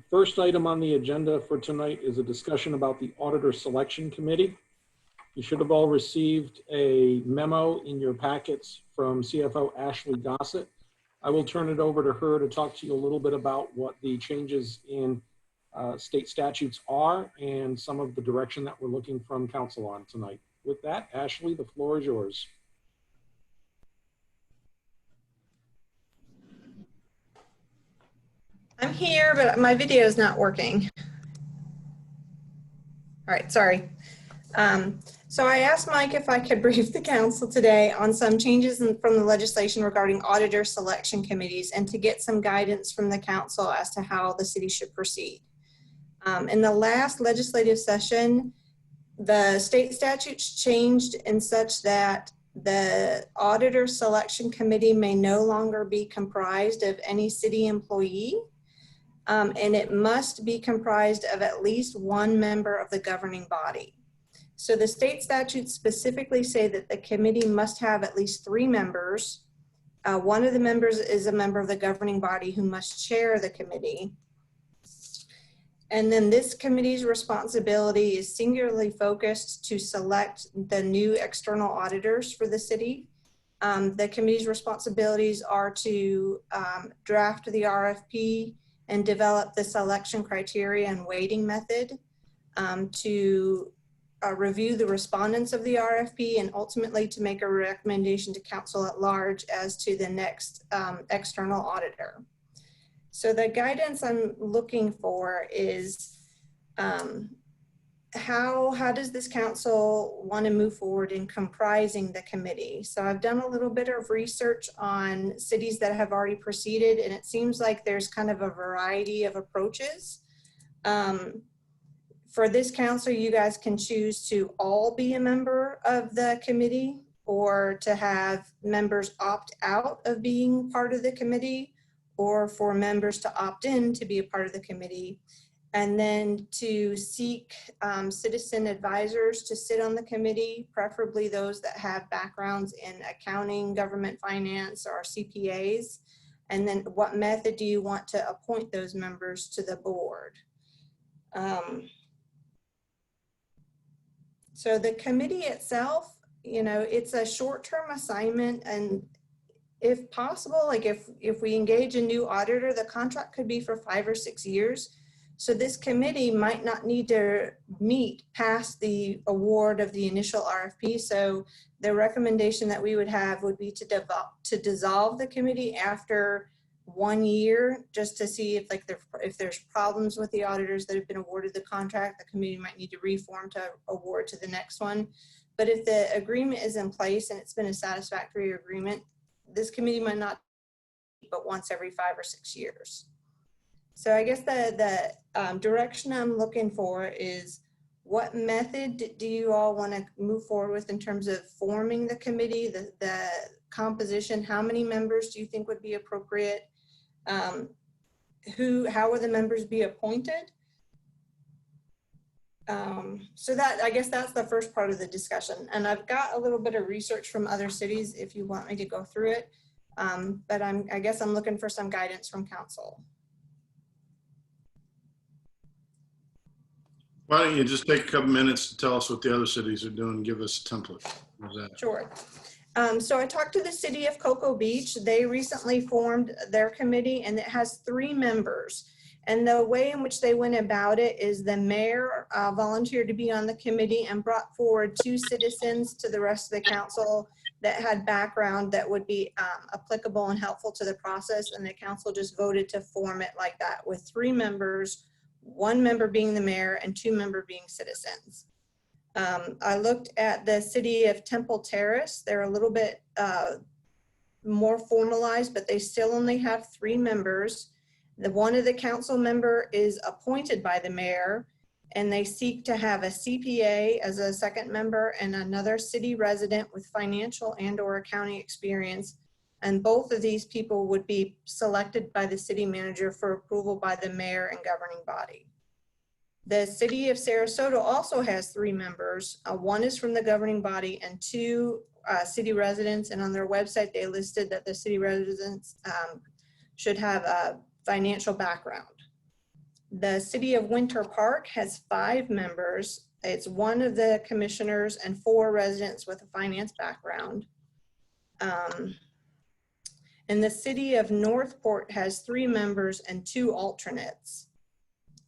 First item on the agenda for tonight is a discussion about the Auditor Selection Committee. You should have all received a memo in your packets from CFO Ashley Gossett. I will turn it over to her to talk to you a little bit about what the changes in state statutes are and some of the direction that we're looking from council on tonight. With that, Ashley, the floor is yours. I'm here, but my video is not working. All right, sorry. So I asked Mike if I could brief the council today on some changes from the legislation regarding auditor selection committees and to get some guidance from the council as to how the city should proceed. In the last legislative session, the state statutes changed in such that the auditor selection committee may no longer be comprised of any city employee. And it must be comprised of at least one member of the governing body. So the state statutes specifically say that the committee must have at least 3 members. One of the members is a member of the governing body who must chair the committee. And then this committee's responsibility is singularly focused to select the new external auditors for the city. The committee's responsibilities are to draft the RFP and develop the selection criteria and weighting method, to review the respondents of the RFP, and ultimately to make a recommendation to council at large as to the next external auditor. So the guidance I'm looking for is how does this council want to move forward in comprising the committee? So I've done a little bit of research on cities that have already proceeded, and it seems like there's kind of a variety of approaches. For this council, you guys can choose to all be a member of the committee, or to have members opt out of being part of the committee, or for members to opt in to be a part of the committee. And then to seek citizen advisors to sit on the committee, preferably those that have backgrounds in accounting, government finance, or CPAs. And then what method do you want to appoint those members to the board? So the committee itself, you know, it's a short-term assignment, and if possible, like if we engage a new auditor, the contract could be for 5 or 6 years. So this committee might not need to meet past the award of the initial RFP. So the recommendation that we would have would be to dissolve the committee after 1 year, just to see if there's problems with the auditors that have been awarded the contract. The committee might need to reform to award to the next one. But if the agreement is in place and it's been a satisfactory agreement, this committee might not meet but once every 5 or 6 years. So I guess the direction I'm looking for is, what method do you all want to move forward with in terms of forming the committee, the composition? How many members do you think would be appropriate? How will the members be appointed? So that, I guess that's the first part of the discussion. And I've got a little bit of research from other cities if you want me to go through it. But I guess I'm looking for some guidance from council. Why don't you just take a couple minutes to tell us what the other cities are doing and give us a template? How's that? Sure. So I talked to the city of Cocoa Beach. They recently formed their committee, and it has 3 members. And the way in which they went about it is the mayor volunteered to be on the committee and brought forward 2 citizens to the rest of the council that had background that would be applicable and helpful to the process. And the council just voted to form it like that, with 3 members, 1 member being the mayor and 2 members being citizens. I looked at the city of Temple Terrace. They're a little bit more formalized, but they still only have 3 members. One of the council member is appointed by the mayor, and they seek to have a CPA as a second member and another city resident with financial and/or accounting experience. And both of these people would be selected by the city manager for approval by the mayor and governing body. The city of Sarasota also has 3 members. 1 is from the governing body and 2 city residents. And on their website, they listed that the city residents should have a financial background. The City of Winter Park has 5 members. It's 1 of the commissioners and 4 residents with a finance background. And the City of Northport has 3 members and 2 alternates.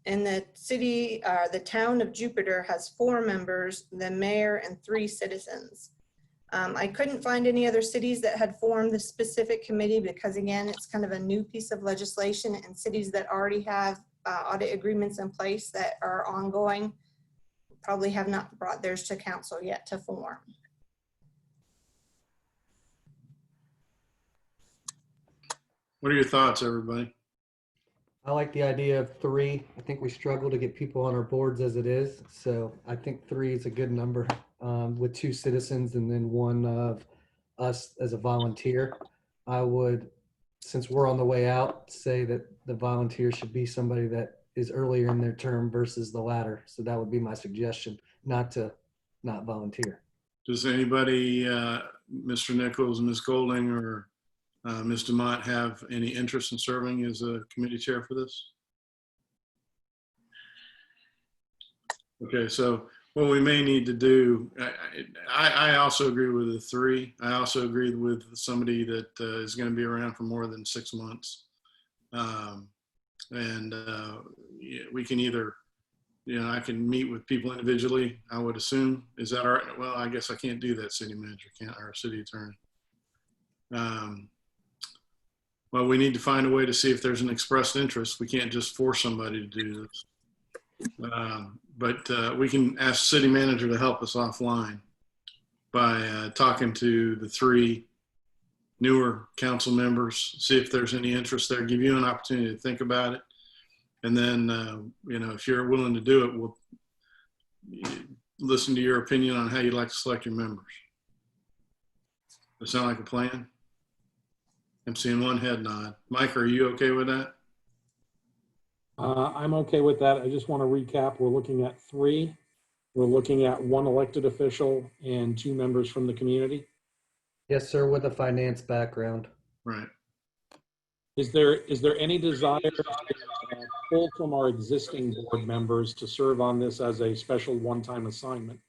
And the town of Jupiter has 4 members, the mayor and 3 citizens. I couldn't find any other cities that had formed the specific committee because, again, it's kind of a new piece of legislation, and cities that already have audit agreements in place that are ongoing probably have not brought theirs to council yet to form. What are your thoughts, everybody? I like the idea of 3. I think we struggle to get people on our boards as it is. So I think 3 is a good number, with 2 citizens and then 1 of us as a volunteer. I would, since we're on the way out, say that the volunteer should be somebody that is earlier in their term versus the latter. So that would be my suggestion, not volunteer. Does anybody, Mr. Nichols, Ms. Golding, or Ms. Demott have any interest in serving as a committee chair for this? Okay, so what we may need to do, I also agree with the 3. I also agree with somebody that is going to be around for more than 6 months. Yeah, we can either, I can meet with people individually, I would assume. Is that all right? Well, I guess I can't do that, city manager, can't, or city attorney. Well, we need to find a way to see if there's an expressed interest. We can't just force somebody to do this. But we can ask city manager to help us offline by talking to the 3 newer council members, see if there's any interest there, give you an opportunity to think about it. And then, if you're willing to do it, we'll listen to your opinion on how you'd like to select your members. Does that sound like a plan? I'm seeing 1 head nod. Mike, are you okay with that? I'm okay with that. I just want to recap. We're looking at 3. We're looking at 1 elected official and 2 members from the community. Yes, sir, with a finance background. Right. Is there any desire to pull from our existing board members to serve on this as a special one-time assignment?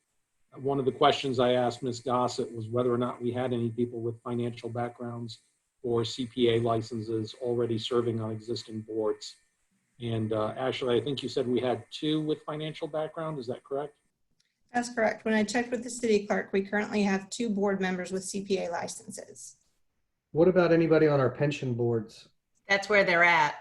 One of the questions I asked Ms. Gossett was whether or not we had any people with financial backgrounds or CPA licenses already serving on existing boards. And Ashley, I think you said we had 2 with financial background. Is that correct? That's correct. When I checked with the city clerk, we currently have 2 board members with CPA licenses. What about anybody on our pension boards? That's where they're at.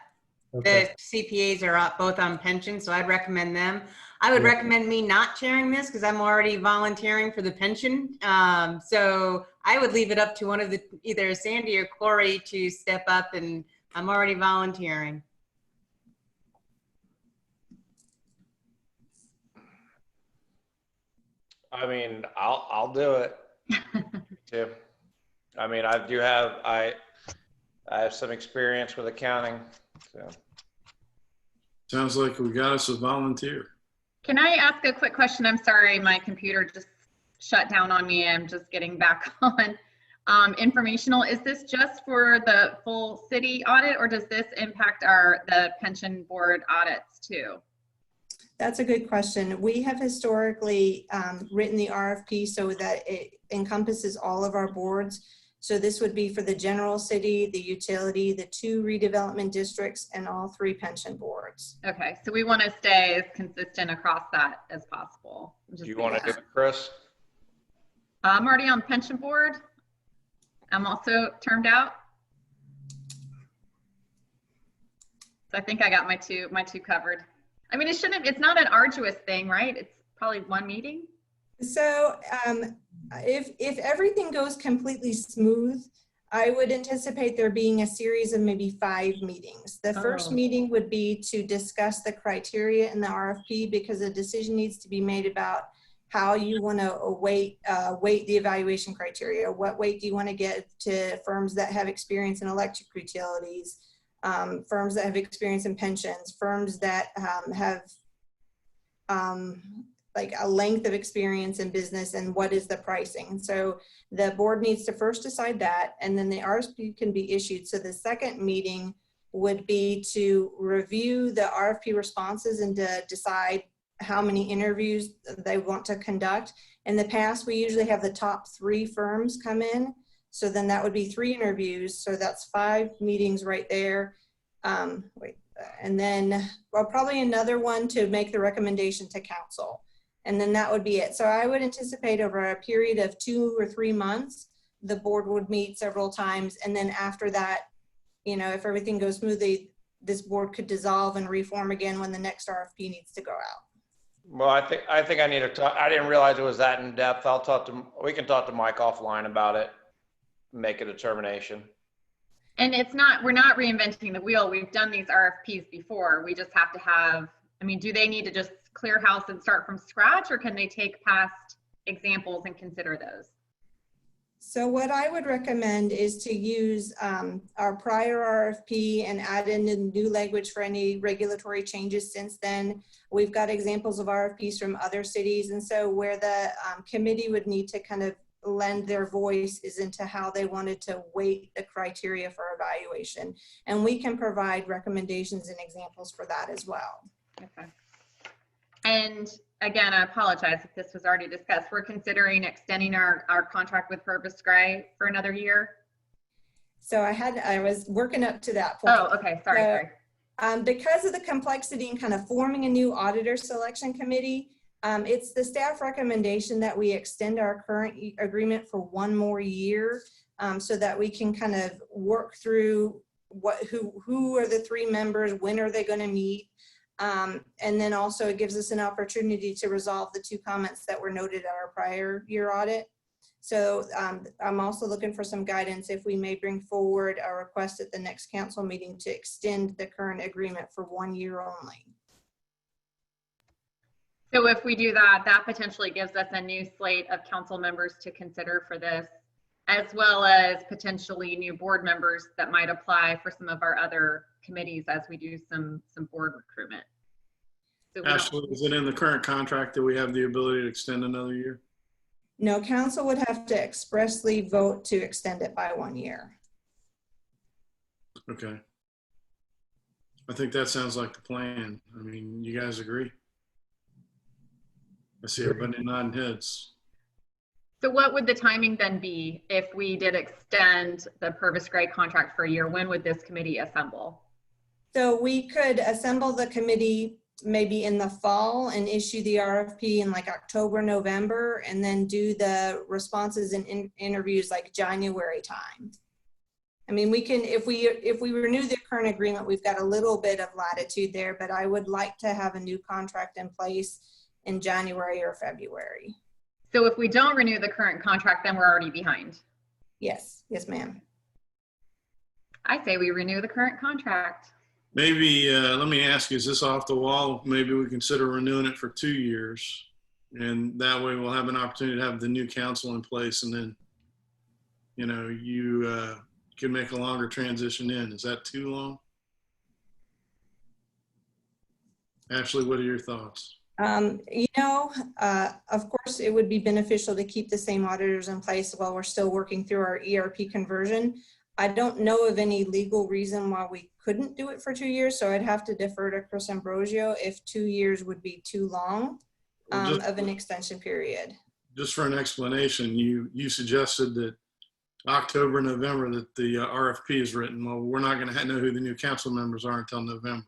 Okay. The CPAs are both on pension, so I'd recommend them. I would recommend me not chairing this because I'm already volunteering for the pension. So I would leave it up to one of either Sandy or Corey to step up, and I'm already volunteering. I mean, I'll do it too. I mean, I have some experience with accounting. So. Sounds like we got us a volunteer. Can I ask a quick question? I'm sorry, my computer just shut down on me. I'm just getting back on. Informational, is this just for the full city audit, or does this impact the pension board audits too? That's a good question. We have historically written the RFP so that it encompasses all of our boards. So this would be for the general city, the utility, the 2 redevelopment districts, and all 3 pension boards. Okay, so we want to stay as consistent across that as possible. Do you want to do it, Chris? I'm already on the pension board. I'm also termed out. So I think I got my two covered. I mean, it's not an arduous thing, right? It's probably 1 meeting. So if everything goes completely smooth, I would anticipate there being a series of maybe 5 meetings. The first meeting would be to discuss the criteria in the RFP, because a decision needs to be made about how you want to weight the evaluation criteria. What weight do you want to get to firms that have experience in electric utilities, firms that have experience in pensions, firms that have like a length of experience in business, and what is the pricing. So the board needs to first decide that, and then the RFP can be issued. So the second meeting would be to review the RFP responses and to decide how many interviews they want to conduct. In the past, we usually have the top 3 firms come in. So then that would be 3 interviews. So that's 5 meetings right there. And then, well, probably another one to make the recommendation to council. And then that would be it. So I would anticipate over a period of 2 or 3 months, the board would meet several times. And then after that, you know, if everything goes smoothly, this board could dissolve and reform again when the next RFP needs to go out. Well, I think I need to talk. I didn't realize it was that in depth. We can talk to Mike offline about it, make a determination. And we're not reinventing the wheel. We've done these RFPs before. We just have to have, I mean, do they need to just clear house and start from scratch, or can they take past examples and consider those? So what I would recommend is to use our prior RFP and add in the new language for any regulatory changes since then. We've got examples of RFPs from other cities. And so where the committee would need to kind of lend their voice is into how they wanted to weight the criteria for evaluation. And we can provide recommendations and examples for that as well. Okay. And again, I apologize if this was already discussed. We're considering extending our contract with Purvis Gray for another year. So I was working up to that point. Oh, okay. Sorry. Because of the complexity in kind of forming a new auditor selection committee, it's the staff recommendation that we extend our current agreement for 1 more year so that we can kind of work through who are the 3 members, when are they going to meet. And then also it gives us an opportunity to resolve the 2 comments that were noted at our prior year audit. So I'm also looking for some guidance if we may bring forward a request at the next council meeting to extend the current agreement for 1 year only. So if we do that, that potentially gives us a new slate of council members to consider for this, as well as potentially new board members that might apply for some of our other committees as we do some board recruitment. So Ashley, is it in the current contract that we have the ability to extend another year? No, council would have to expressly vote to extend it by 1 year. Okay. I think that sounds like the plan. I mean, you guys agree? I see everybody nodding heads. So what would the timing then be if we did extend the Purvis Gray contract for a year? When would this committee assemble? So we could assemble the committee maybe in the fall and issue the RFP in like October, November, and then do the responses and interviews like January time. I mean, we can, if we renew the current agreement, we've got a little bit of latitude there, but I would like to have a new contract in place in January or February. So if we don't renew the current contract, then we're already behind. Yes, ma'am. I say we renew the current contract. Maybe, let me ask you, is this off the wall? Maybe we consider renewing it for 2 years. And that way we'll have an opportunity to have the new council in place. And then, you know, you can make a longer transition in. Is that too long? Ashley, what are your thoughts? You know, of course, it would be beneficial to keep the same auditors in place while we're still working through our ERP conversion. I don't know of any legal reason why we couldn't do it for 2 years, so I'd have to defer to Chris Ambrosio if 2 years would be too long of an extension period. Just for an explanation, you suggested that October, November, that the RFP is written. Well, we're not going to know who the new council members are until November.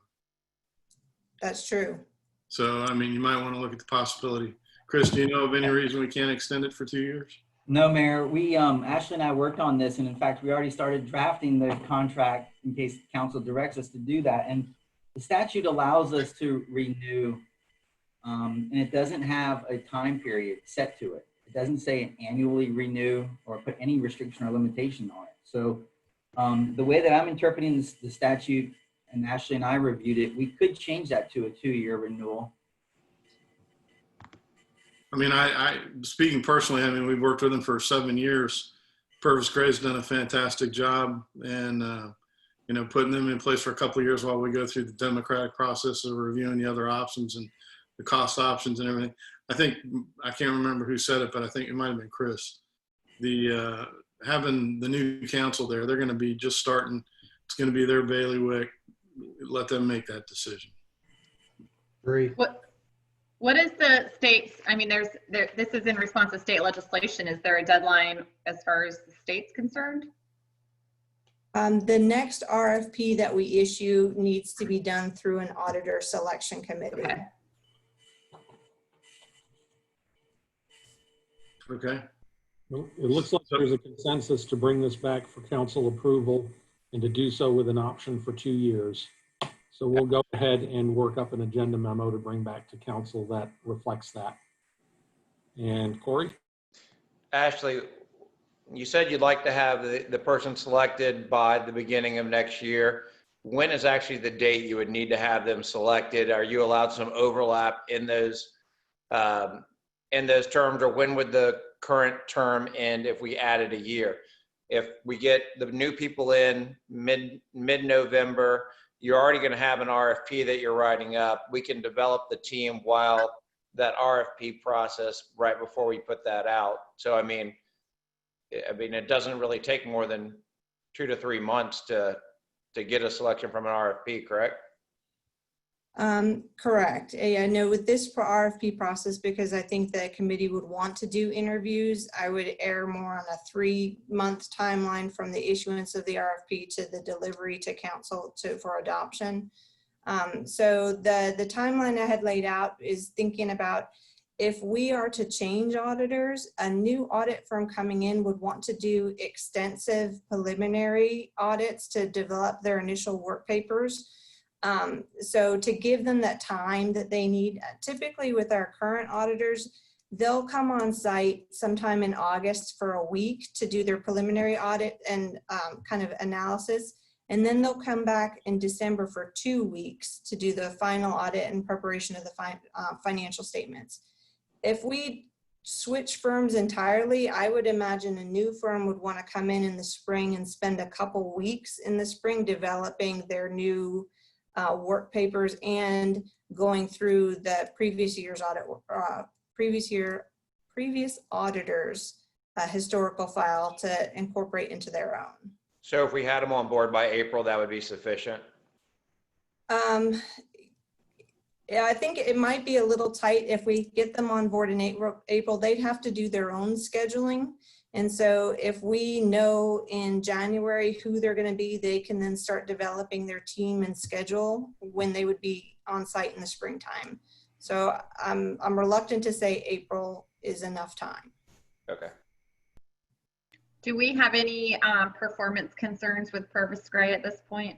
That's true. So, I mean, you might want to look at the possibility. Chris, do you know of any reason we can't extend it for 2 years? No, Mayor. We, Ashley and I worked on this, and in fact, we already started drafting the contract in case council directs us to do that. And the statute allows us to renew, and it doesn't have a time period set to it. It doesn't say annually renew or put any restriction or limitation on it. So the way that I'm interpreting the statute, and Ashley and I reviewed it, we could change that to a 2-year renewal. I mean, I speaking personally, I mean, we've worked with them for 7 years. Purvis Gray's done a fantastic job, and you know, putting them in place for a couple of years while we go through the democratic process of reviewing the other options and the cost options and everything. I think, I can't remember who said it, but I think it might have been Chris. The having the new council there, they're going to be just starting It's going to be their bailiwick. Let them make that decision. 3. What is the state's, I mean, this is in response to state legislation. Is there a deadline as far as the state's concerned? The next RFP that we issue needs to be done through an auditor selection committee. Okay. Okay. Well, it looks like there's a consensus to bring this back for council approval and to do so with an option for 2 years. So we'll go ahead and work up an agenda memo to bring back to council that reflects that. And Corey? Ashley, you said you'd like to have the person selected by the beginning of next year. When is actually the date you would need to have them selected? Are you allowed some overlap in those terms, or when would the current term end if we added a year? If we get the new people in mid-November, you're already going to have an RFP that you're writing up. We can develop the team while that RFP process right before we put that out. So, I mean, it doesn't really take more than 2 to 3 months to get a selection from an RFP, correct? Correct. Yeah, no, with this RFP process, because I think the committee would want to do interviews, I would err more on a 3-month timeline from the issuance of the RFP to the delivery to council for adoption. So the timeline I had laid out is thinking about if we are to change auditors, a new audit firm coming in would want to do extensive preliminary audits to develop their initial work papers. So to give them that time that they need, typically with our current auditors, they'll come on site sometime in August for a week to do their preliminary audit and kind of analysis. And then they'll come back in December for 2 weeks to do the final audit and preparation of the financial statements. If we switch firms entirely, I would imagine a new firm would want to come in the spring and spend a couple weeks in the spring developing their new work papers and going through the previous year's audit, previous auditors' historical file to incorporate into their own. So if we had them on board by April, that would be sufficient? Yeah, I think it might be a little tight if we get them on board in April. They'd have to do their own scheduling. And so if we know in January who they're going to be, they can then start developing their team and schedule when they would be on site in the springtime. So I'm reluctant to say April is enough time. Okay. Do we have any performance concerns with Purvis Gray at this point?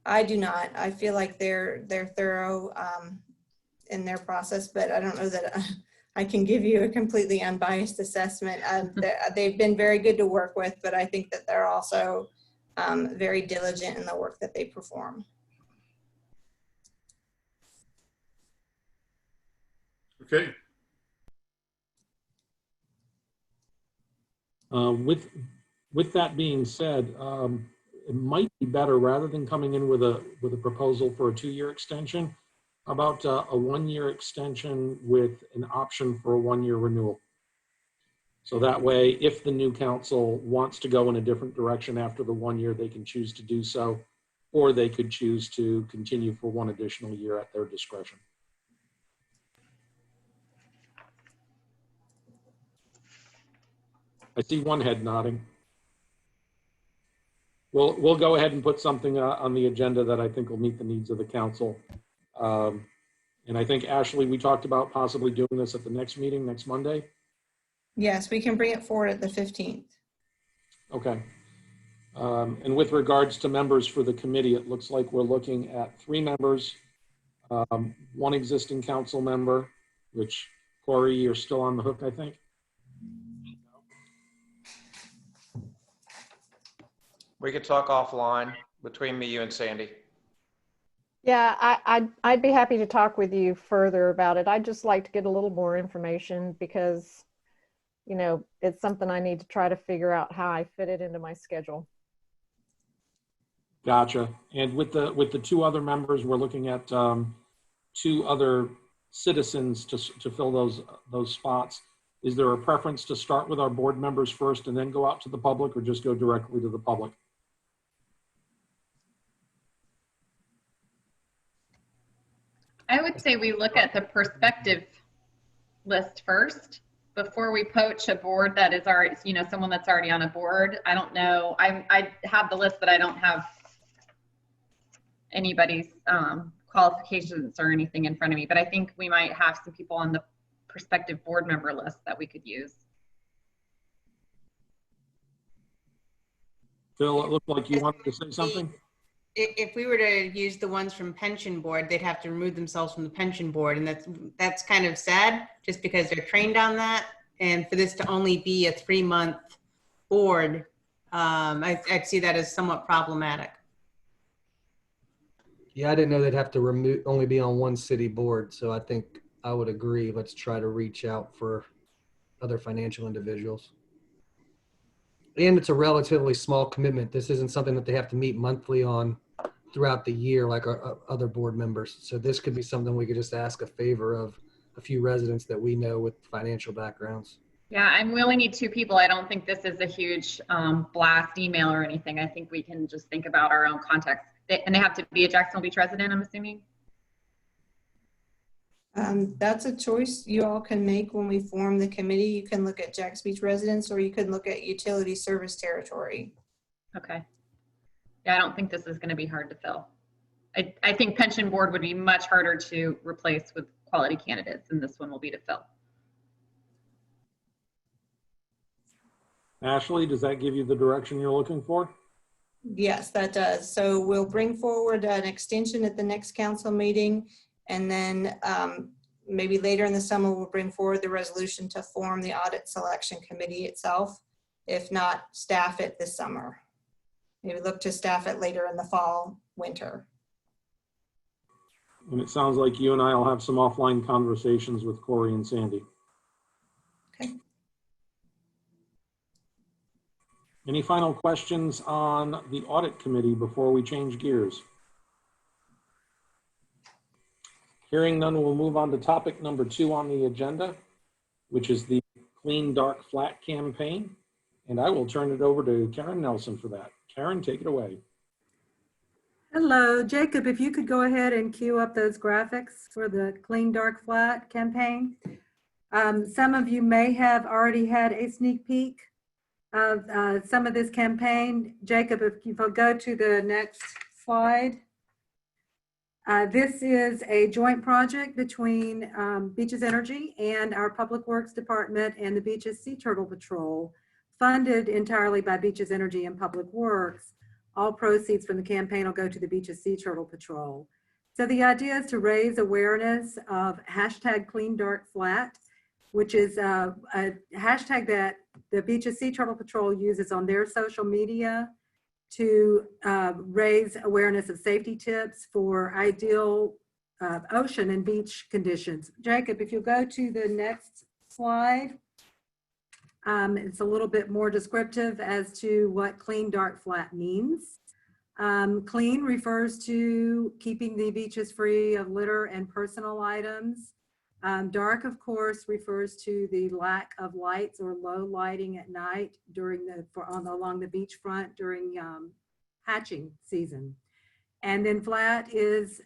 I do not. I feel like they're thorough in their process, but I don't know that I can give you a completely unbiased assessment. They've been very good to work with, but I think that they're also very diligent in the work that they perform. Okay. With that being said, it might be better, rather than coming in with a proposal for a 2-year extension, about a 1-year extension with an option for a 1-year renewal. So that way, if the new council wants to go in a different direction after the 1 year, they can choose to do so, or they could choose to continue for 1 additional year at their discretion. I see one head nodding. We'll go ahead and put something on the agenda that I think will meet the needs of the council. And I think, Ashley, we talked about possibly doing this at the next meeting, next Monday. Yes, we can bring it forward at the 15th. Okay. And with regards to members for the committee, it looks like we're looking at 3 members, 1 existing council member, which, Corey, you're still on the hook, I think. We could talk offline between me, you, and Sandy. Yeah, I'd be happy to talk with you further about it. I'd just like to get a little more information because, you know, it's something I need to try to figure out how I fit it into my schedule. Gotcha. And with the 2 other members, we're looking at 2 other citizens to fill those spots. Is there a preference to start with our board members first and then go out to the public, or just go directly to the public? I would say we look at the perspective list first before we poach a board that is already, someone that's already on a board. I don't know. I have the list, but I don't have anybody's qualifications or anything in front of me. But I think we might have some people on the prospective board member list that we could use. Phil, it looked like you wanted to say something. If we were to use the ones from pension board, they'd have to remove themselves from the pension board. And that's kind of sad just because they're trained on that. And for this to only be a 3-month board, I'd see that as somewhat problematic. Yeah, I didn't know they'd have to only be on one city board. So I think I would agree. Let's try to reach out for other financial individuals. And it's a relatively small commitment. This isn't something that they have to meet monthly on throughout the year like our other board members. So this could be something we could just ask a favor of a few residents that we know with financial backgrounds. Yeah, we only need 2 people. I don't think this is a huge blast email or anything. I think we can just think about our own context. And they have to be a Jacksonville Beach resident, I'm assuming? That's a choice you all can make when we form the committee. You can look at Jax Beach residents, or you can look at utility service territory. Okay. Yeah, I don't think this is going to be hard to fill. I think pension board would be much harder to replace with quality candidates, and this one will be to fill. Ashley, does that give you the direction you're looking for? Yes, that does. So we'll bring forward an extension at the next council meeting, and then maybe later in the summer, we'll bring forward the resolution to form the audit selection committee itself. If not, staff it this summer. Maybe look to staff it later in the fall, winter. And it sounds like you and I will have some offline conversations with Corey and Sandy. Okay. Any final questions on the audit committee before we change gears? Hearing none, we'll move on to topic number 2 on the agenda, which is the Clean Dark Flat campaign. And I will turn it over to Karen Nelson for that. Karen, take it away. Hello, Jacob, if you could go ahead and cue up those graphics for the Clean Dark Flat campaign. Some of you may have already had a sneak peek of some of this campaign. Jacob, if you'll go to the next slide. This is a joint project between Beaches Energy and our Public Works Department and the Beaches Sea Turtle Patrol, funded entirely by Beaches Energy and Public Works. All proceeds from the campaign will go to the Beaches Sea Turtle Patrol. So the idea is to raise awareness of #CleanDarkFlat, which is a hashtag that the Beaches Sea Turtle Patrol uses on their social media to raise awareness of safety tips for ideal ocean and beach conditions. Jacob, if you'll go to the next slide. It's a little bit more descriptive as to what Clean Dark Flat means. Clean refers to keeping the beaches free of litter and personal items. Dark, of course, refers to the lack of lights or low lighting at night during along the beachfront during hatching season. And then flat is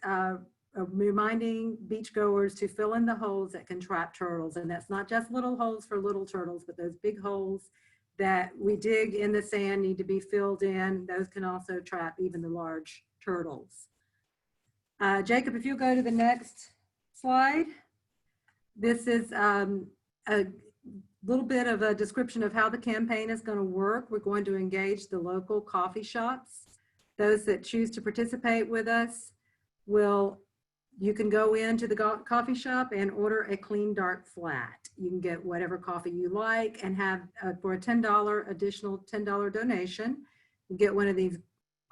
reminding beachgoers to fill in the holes that can trap turtles. And that's not just little holes for little turtles, but those big holes that we dig in the sand need to be filled in. Those can also trap even the large turtles. Jacob, if you go to the next slide. This is a little bit of a description of how the campaign is going to work. We're going to engage the local coffee shops. Those that choose to participate with us you can go into the coffee shop and order a Clean Dark Flat. You can get whatever coffee you like and have for a $10 additional $10 donation, you get one of these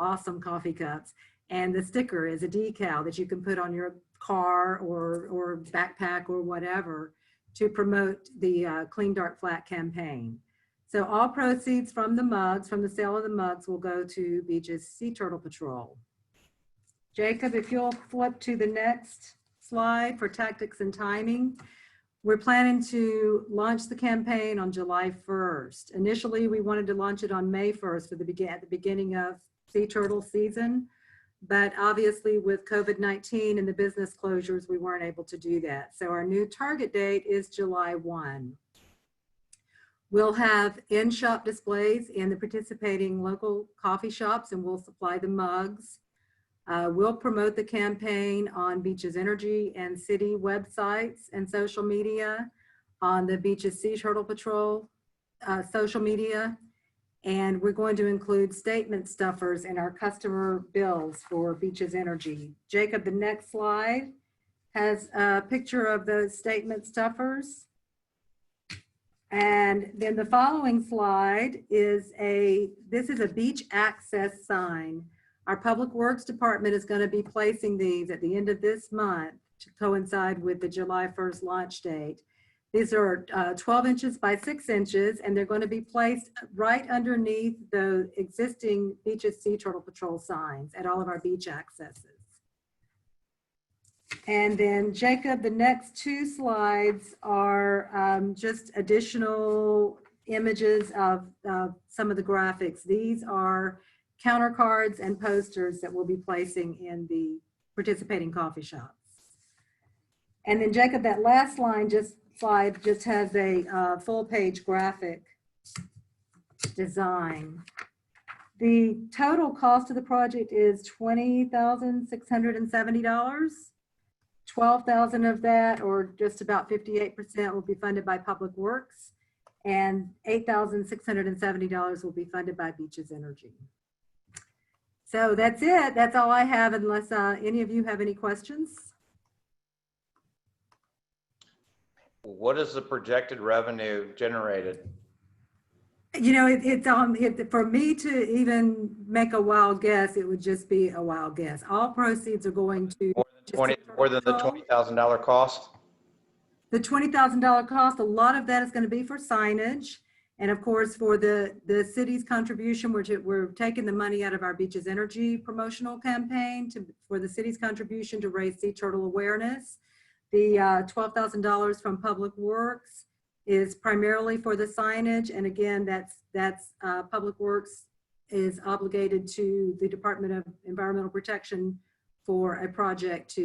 awesome coffee cups. And the sticker is a decal that you can put on your car or backpack or whatever to promote the Clean Dark Flat campaign. So all proceeds from the mugs, from the sale of the mugs, will go to Beaches Sea Turtle Patrol. Jacob, if you'll flip to the next slide for tactics and timing. We're planning to launch the campaign on July 1st. Initially, we wanted to launch it on May 1st at the beginning of sea turtle season. but obviously with COVID-19 and the business closures, we weren't able to do that. So our new target date is July 1. We'll have in-shop displays in the participating local coffee shops, and we'll supply the mugs. We'll promote the campaign on Beaches Energy and city websites and social media, on the Beaches Sea Turtle Patrol social media, and we're going to include statement stuffers in our customer bills for Beaches Energy. Jacob, the next slide has a picture of the statement stuffers. And then the following slide is this is a beach access sign. Our Public Works Department is going to be placing these at the end of this month to coincide with the July 1st launch date. These are 12 inches by 6 inches, and they're going to be placed right underneath the existing Beaches Sea Turtle Patrol signs at all of our beach accesses. And then Jacob, the next two slides are just additional images of some of the graphics. These are counter cards and posters that we'll be placing in the participating coffee shops. And then Jacob, that last slide just has a full page graphic design. The total cost of the project is $20,670. 12,000 of that, or just about 58%, will be funded by Public Works, and $8,670 will be funded by Beaches Energy. So that's it. That's all I have, unless any of you have any questions. What is the projected revenue generated? You know, for me to even make a wild guess, it would just be a wild guess. All proceeds are going to More than the $20,000 cost? The $20,000 cost, a lot of that is going to be for signage. And of course, for the city's contribution, we're taking the money out of our Beaches Energy promotional campaign for the city's contribution to raise sea turtle awareness. The $12,000 from Public Works is primarily for the signage. And again, that's Public Works is obligated to the Department of Environmental Protection for a project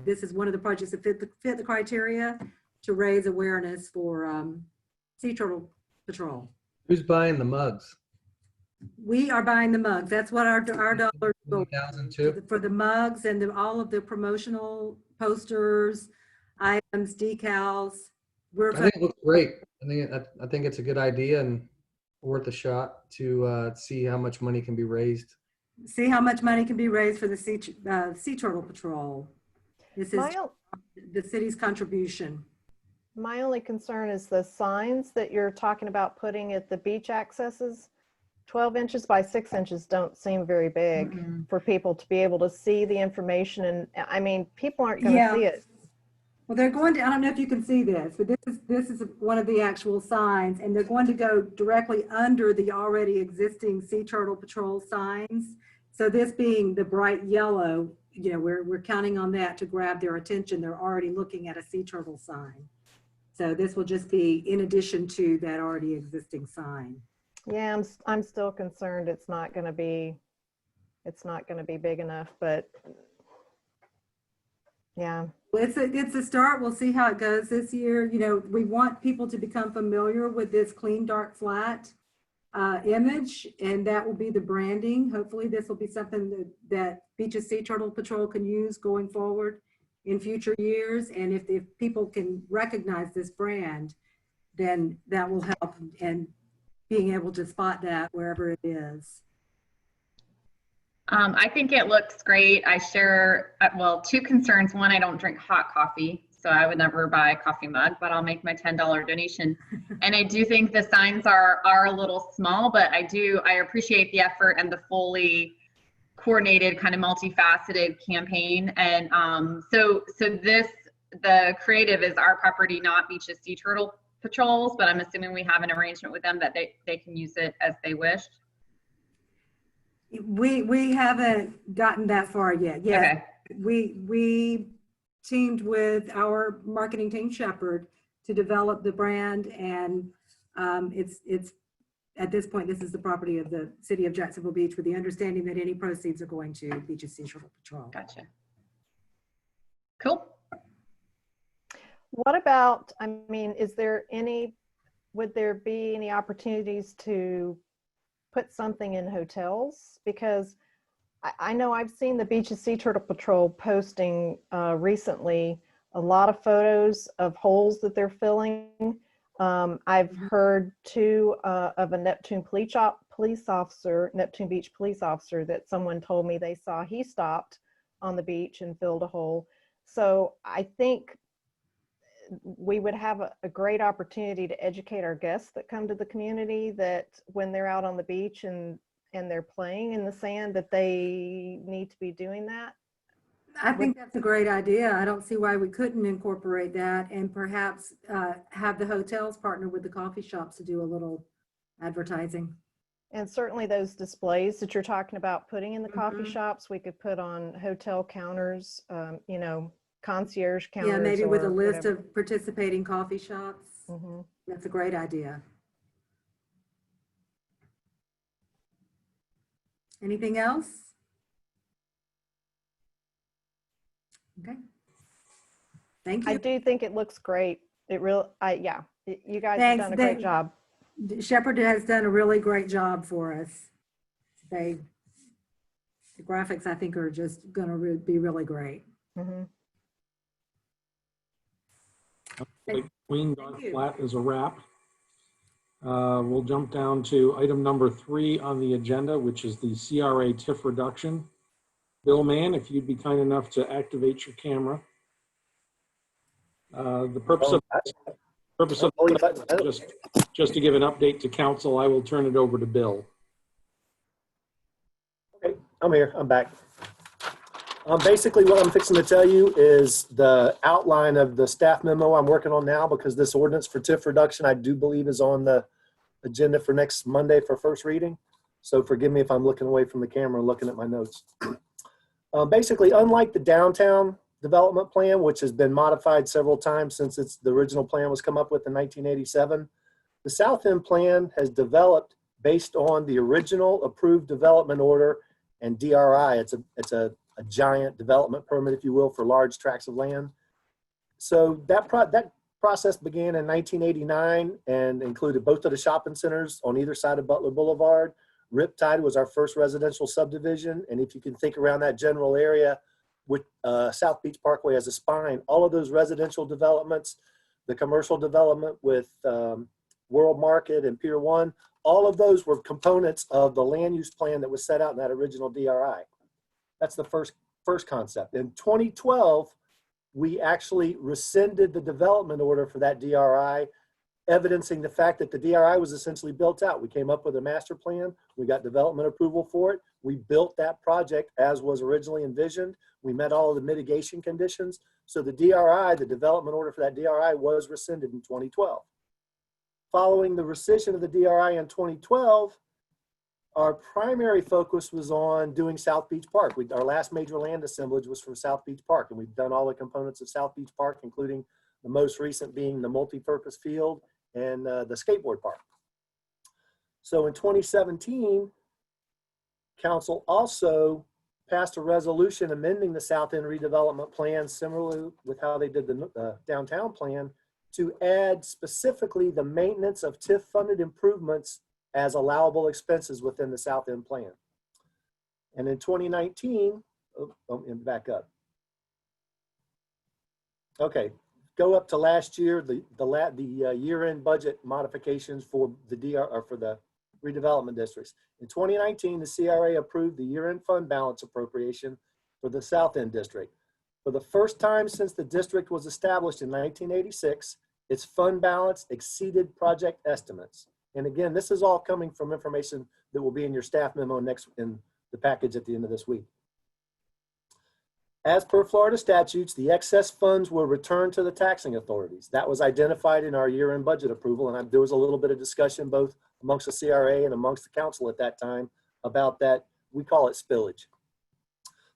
this is one of the projects that fit the criteria to raise awareness for Sea Turtle Patrol. Who's buying the mugs? We are buying the mugs. That's what our dollars go for the mugs and all of the promotional posters, items, decals. I think it looks great. I think it's a good idea and worth a shot to see how much money can be raised. See how much money can be raised for the Sea Turtle Patrol. This is the city's contribution. My only concern is the signs that you're talking about putting at the beach accesses. 12 inches by 6 inches don't seem very big for people to be able to see the information. And I mean, people aren't going to see it. Well, they're going to, I don't know if you can see this, but this is one of the actual signs, and they're going to go directly under the already existing Sea Turtle Patrol signs. So this being the bright yellow, you know, we're counting on that to grab their attention. They're already looking at a sea turtle sign. So this will just be in addition to that already existing sign. Yeah, I'm still concerned it's not going to be big enough, but yeah. Well, it's a start. We'll see how it goes this year. You know, we want people to become familiar with this clean, dark, flat image, and that will be the branding. Hopefully this will be something that Beaches Sea Turtle Patrol can use going forward in future years. And if people can recognize this brand, then that will help in being able to spot that wherever it is. I think it looks great. I share, well, two concerns. One, I don't drink hot coffee, so I would never buy a coffee mug, but I'll make my $10 donation. And I do think the signs are a little small, but I appreciate the effort and the fully coordinated, kind of multifaceted campaign. And the creative is our property, not Beaches Sea Turtle Patrols, but I'm assuming we have an arrangement with them that they can use it as they wish. We haven't gotten that far yet. Yeah, okay. We teamed with our marketing team, Shepherd, to develop the brand, and it's at this point, this is the property of the city of Jacksonville Beach with the understanding that any proceeds are going to Beaches Sea Turtle Patrol. Gotcha. Cool. What about, I mean, would there be any opportunities to put something in hotels? Because I know I've seen the Beaches Sea Turtle Patrol posting recently a lot of photos of holes that they're filling. I've heard too of a Neptune Beach police officer that someone told me they saw he stopped on the beach and filled a hole. So I think we would have a great opportunity to educate our guests that come to the community that when they're out on the beach and they're playing in the sand, that they need to be doing that. I think that's a great idea. I don't see why we couldn't incorporate that and perhaps have the hotels partner with the coffee shops to do a little advertising. And certainly those displays that you're talking about putting in the coffee shops, we could put on hotel counters, you know, concierge counters. Yeah, maybe with a or list whatever. of participating coffee shops. Mm-hmm. That's a great idea. Anything else? Okay. Thank I you. do think it looks great. You guys have Thanks. done a great job. Shepherd has done a really great job for us. The graphics, I think, are just going to be really great. Mm-hmm. Queen Dark Flat is a wrap. We'll jump down to item number 3 on the agenda, which is the CRA TIF reduction. Bill Mann, if you'd be kind enough to activate your camera. The purpose of just to give an update to council, I will turn it over to Bill. Okay, I'm here. I'm back. Basically, what I'm fixing to tell you is the outline of the staff memo I'm working on now, because this ordinance for TIF reduction, I do believe, is on the agenda for next Monday for first reading. So forgive me if I'm looking away from the camera and looking at my notes. Basically, unlike the downtown development plan, which has been modified several times since the original plan was come up with in 1987, the South End plan has developed based on the original approved development order and DRI. It's a giant development permit, if you will, for large tracts of land. So that process began in 1989 and included both of the shopping centers on either side of Butler Boulevard. Riptide was our first residential subdivision. And if you can think around that general area with South Beach Parkway as a spine, all of those residential developments, the commercial development with World Market and Pier 1, all of those were components of the land use plan that was set out in that original DRI. That's the first concept. In 2012, we actually rescinded the development order for that DRI, evidencing the fact that the DRI was essentially built out. We came up with a master plan. We got development approval for it. We built that project as was originally envisioned. We met all of the mitigation conditions. So the DRI, the development order for that DRI, was rescinded in 2012. Following the rescission of the DRI in 2012, our primary focus was on doing South Beach Park. Our last major land assemblage was from South Beach Park, and we've done all the components of South Beach Park, including the most recent being the multi-purpose field and the skateboard park. So in 2017, council also passed a resolution amending the South End redevelopment plan, similarly with how they did the downtown plan, to add specifically the maintenance of TIF funded improvements as allowable expenses within the South End plan. And in 2019, back up. Okay, go up to last year, the year-end budget modifications for the redevelopment districts. In 2019, the CRA approved the year-end fund balance appropriation for the South End district. For the first time since the district was established in 1986, its fund balance exceeded project estimates. And again, this is all coming from information that will be in your staff memo next in the package at the end of this week. As per Florida statutes, the excess funds were returned to the taxing authorities. That was identified in our year-end budget approval, and there was a little bit of discussion both amongst the CRA and amongst the council at that time about that. We call it spillage.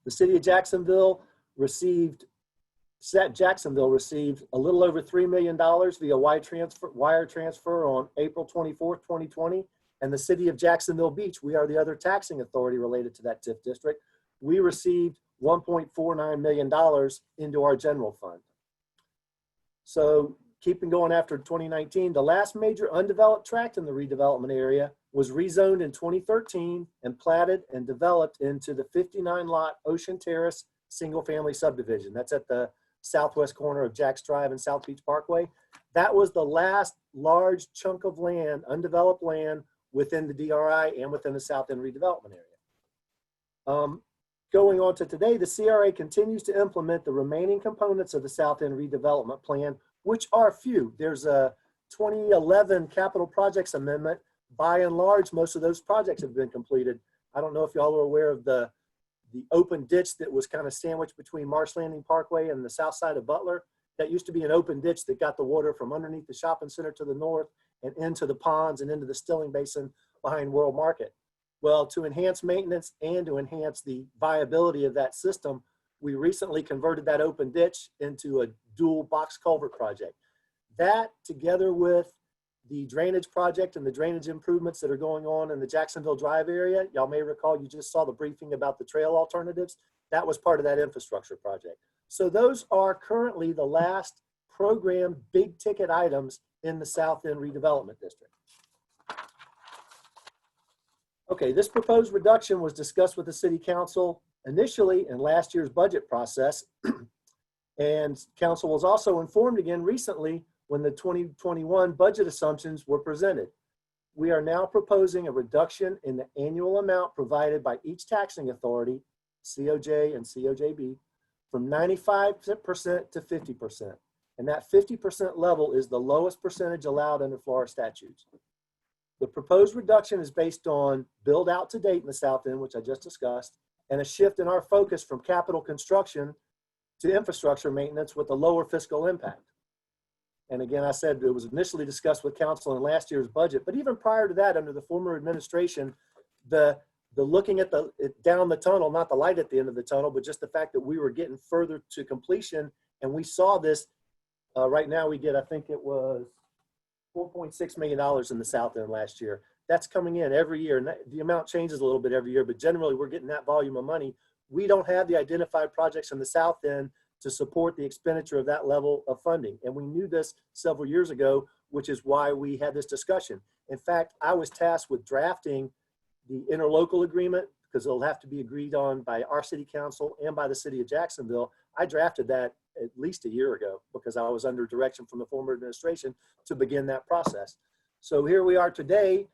The city of Jacksonville received a little over $3 million via wire transfer on April 24th, 2020. and the city of Jacksonville Beach, we are the other taxing authority related to that TIF district. We received $1.49 million into our general fund. So keeping going after 2019, the last major undeveloped tract in the redevelopment area was rezoned in 2013 and platted and developed into the 59-lot Ocean Terrace single-family subdivision. That's at the southwest corner of Jacks Drive and South Beach Parkway. That was the last large chunk of land, undeveloped land, within the DRI and within the South End redevelopment area. Going on to today, the CRA continues to implement the remaining components of the South End redevelopment plan, which are few. There's a 2011 capital projects amendment. By and large, most of those projects have been completed. I don't know if y'all are aware of the open ditch that was kind of sandwiched between Marsh Landing Parkway and the south side of Butler. That used to be an open ditch that got the water from underneath the shopping center to the north and into the ponds and into the stilling basin behind World Market. Well, to enhance maintenance and to enhance the viability of that system, we recently converted that open ditch into a dual box culvert project. That, together with the drainage project and the drainage improvements that are going on in the Jacksonville Drive area, y'all may recall you just saw the briefing about the trail alternatives. That was part of that infrastructure project. So those are currently the last programmed big ticket items in the South End redevelopment district. Okay, this proposed reduction was discussed with the city council initially in last year's budget process. And council was also informed again recently when the 2021 budget assumptions were presented. We are now proposing a reduction in the annual amount provided by each taxing authority, COJ and COJB, from 95% to 50%. And that 50% level is the lowest percentage allowed under Florida statutes. The proposed reduction is based on build out to date in the South End, which I just discussed, and a shift in our focus from capital construction to infrastructure maintenance with a lower fiscal impact. And again, I said it was initially discussed with council in last year's budget, but even prior to that, under the former administration, the looking at down the tunnel, not the light at the end of the tunnel, but just the fact that we were getting further to completion. And we saw this, right now we get, I think it was $4.6 million in the South End last year. That's coming in every year. And the amount changes a little bit every year, but generally we're getting that volume of money. We don't have the identified projects in the South End to support the expenditure of that level of funding. And we knew this several years ago, which is why we had this discussion. In fact, I was tasked with drafting the interlocal agreement because it'll have to be agreed on by our city council and by the city of Jacksonville. I drafted that at least a year ago because I was under direction from the former administration to begin that process. So here we are today,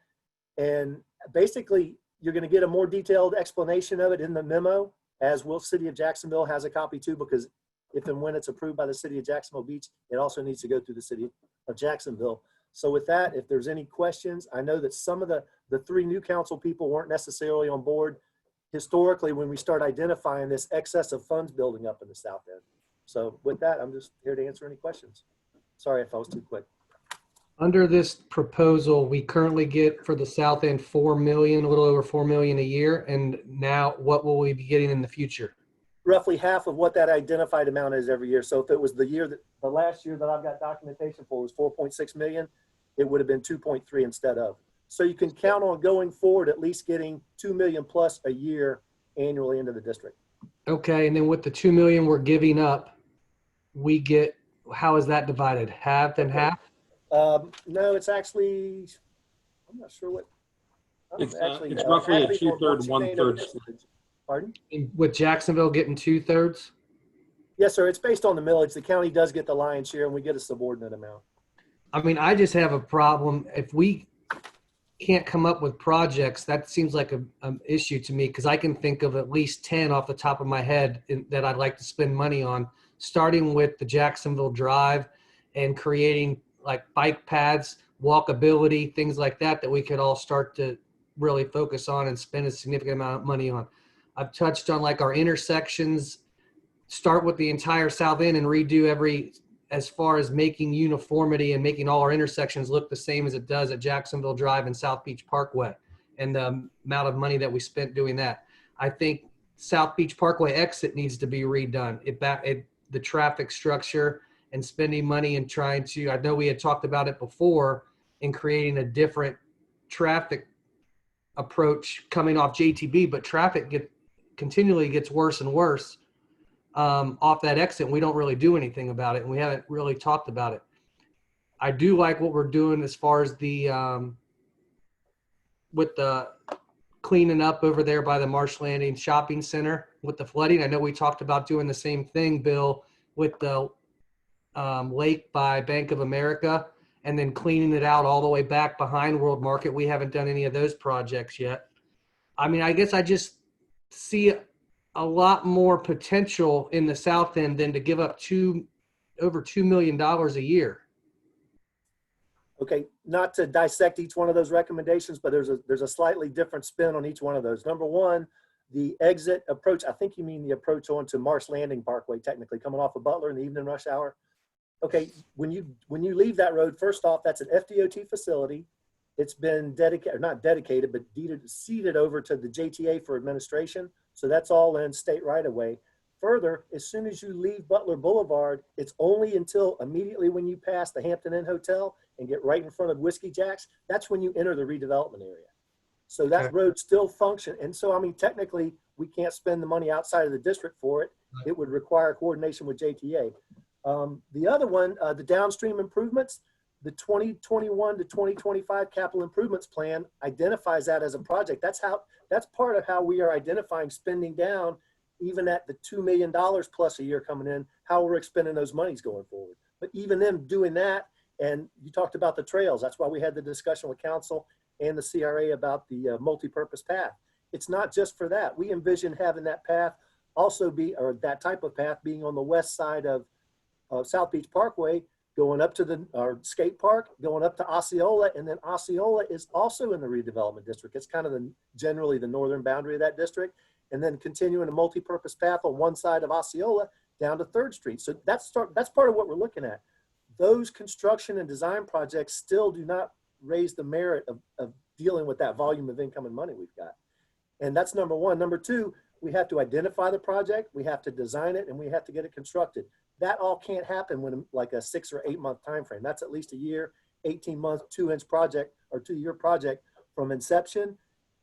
and basically you're going to get a more detailed explanation of it in the memo, as will City of Jacksonville has a copy too, because if and when it's approved by the city of Jacksonville Beach, it also needs to go through the city of Jacksonville. So with that, if there's any questions, I know that some of the three new council people weren't necessarily on board historically when we start identifying this excess of funds building up in the South End. So with that, I'm just here to answer any questions. Sorry if I was too quick. Under this proposal, we currently get for the South End 4 million, a little over 4 million a year. And now what will we be getting in the future? Roughly half of what that identified amount is every year. So if it was the last year that I've got documentation for was 4.6 million, it would have been 2.3 instead of. So you can count on going forward at least getting 2 million plus a year annually into the district. Okay, and then with the 2 million we're giving up, we get, how is that divided? Half and half? No, it's actually, I'm not sure what. It's roughly a 2/3, 1/3 split. Pardon? With Jacksonville getting 2/3? Yes, sir. It's based on the millage. The county does get the lion's share and we get a subordinate amount. I mean, I just have a problem. If we can't come up with projects, that seems like an issue to me, because I can think of at least 10 off the top of my head that I'd like to spend money on, starting with the Jacksonville Drive and creating like bike paths, walkability, things like that, that we could all start to really focus on and spend a significant amount of money on. I've touched on like our intersections, start with the entire South End and redo as far as making uniformity and making all our intersections look the same as it does at Jacksonville Drive and South Beach Parkway, and the amount of money that we spent doing that. I think South Beach Parkway exit needs to be redone. The traffic structure and spending money and trying to, I know we had talked about it before, in creating a different traffic approach coming off JTB, but traffic continually gets worse and worse off that exit. And we don't really do anything about it, and we haven't really talked about it. I do like what we're doing as far as the with the cleaning up over there by the Marsh Landing Shopping Center with the flooding. I know we talked about doing the same thing, Bill, with the lake by Bank of America, and then cleaning it out all the way back behind World Market. We haven't done any of those projects yet. I mean, I guess I just see a lot more potential in the south end than to give up over $2 million a year. Okay, not to dissect each one of those recommendations, but there's a slightly different spin on each one of those. Number one, the exit approach, I think you mean the approach onto Marsh Landing Parkway, technically coming off of Butler in the evening rush hour. Okay, when you leave that road, first off, that's an FDOT facility. It's been dedicated, not dedicated, but ceded over to the JTA for administration. So that's all in state right of way. Further, as soon as you leave Butler Boulevard, it's only until immediately when you pass the Hampton Inn Hotel and get right in front of Whiskey Jack's, that's when you enter the redevelopment area. So that road still functions. And so, I mean, technically, we can't spend the money outside of the district for it. It would require coordination with JTA. The other one, the downstream improvements, the 2021 to 2025 capital improvements plan identifies that as a project. That's part of how we are identifying spending down, even at the $2 million plus a year coming in, how we're expending those monies going forward. But even them doing that, and you talked about the trails. That's why we had the discussion with council and the CRA about the multi-purpose path. It's not just for that. We envision having that path also be, or that type of path being on the west side of South Beach Parkway, going up to the skate park, going up to Osceola, and then Osceola is also in the redevelopment district. It's kind of generally the northern boundary of that district, and then continuing a multi-purpose path on one side of Osceola down to 3rd Street. So that's part of what we're looking at. Those construction and design projects still do not raise the merit of dealing with that volume of income and money we've got. And that's number one. Number two, we have to identify the project, we have to design it, and we have to get it constructed. That all can't happen when like a 6 or 8 month time frame. That's at least a year, 18 month, 2-inch project or 2-year project from inception,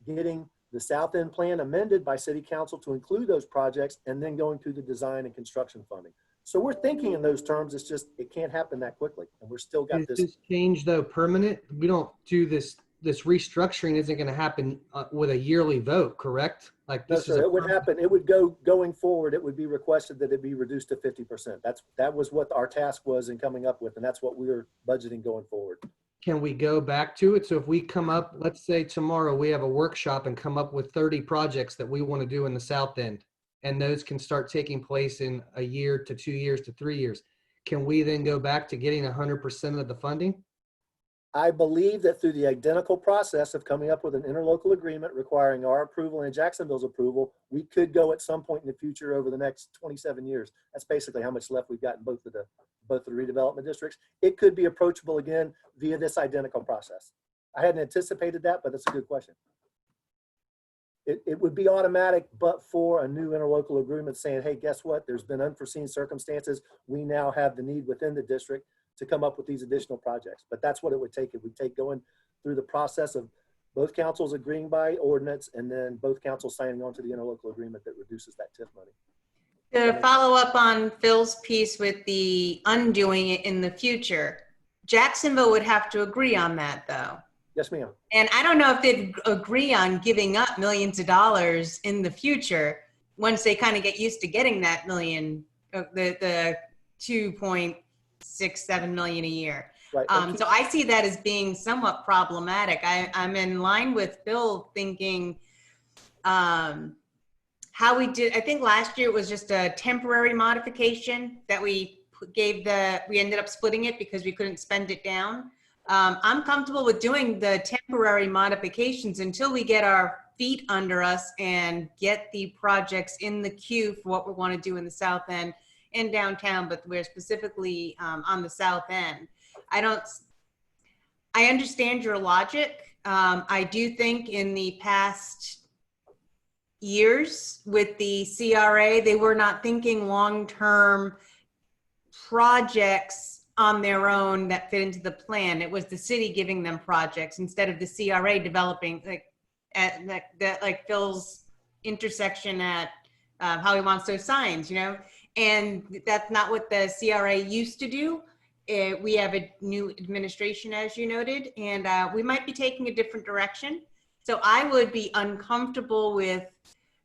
getting the South End plan amended by City Council to include those projects, and then going through the design and construction funding. So we're thinking in those terms. It's just, it can't happen that quickly. And we're still got this. Is this change though permanent? We don't do this restructuring isn't going to happen with a yearly vote, correct? Like this No, sir, it would happen. It would going forward. It would be requested that it be reduced to 50%. That was what our task was in coming up with, and that's what we're budgeting going forward. Can we go back to it? So if we come up, let's say tomorrow we have a workshop and come up with 30 projects that we want to do in the South End, and those can start taking place in a year to 2 years to 3 years. Can we then go back to getting 100% of the funding? I believe that through the identical process of coming up with an interlocal agreement requiring our approval and Jacksonville's approval, we could go at some point in the future over the next 27 years. That's basically how much left we've got in both of the redevelopment districts. It could be approachable again via this identical process. I hadn't anticipated that, but that's a good question. It would be automatic, but for a new interlocal agreement saying, hey, guess what? There's been unforeseen circumstances. We now have the need within the district to come up with these additional projects. But that's what it would take. It would take going through the process of both councils agreeing by ordinance and then both councils signing on to the interlocal agreement that reduces that TIF money. To follow up on Phil's piece with the undoing it in the future, Jacksonville would have to agree on that though. Yes, ma'am. And I don't know if they'd agree on giving up millions of dollars in the future once they kind of get used to getting that million, the 2.67 million a year. Right. So I see that as being somewhat problematic. I'm in line with Bill thinking how we did, I think last year it was just a temporary modification that we ended up splitting it because we couldn't spend it down. I'm comfortable with doing the temporary modifications until we get our feet under us and get the projects in the queue for what we want to do in the South End and downtown, but we're specifically on the South End. I understand your logic. I do think in the past years with the CRA, they were not thinking long-term projects on their own that fit into the plan. It was the city giving them projects instead of the CRA developing, like at that like Phil's intersection at how he wants those signs, and that's not what the CRA used to do. We have a new administration, as you noted, and we might be taking a different direction. So I would be uncomfortable with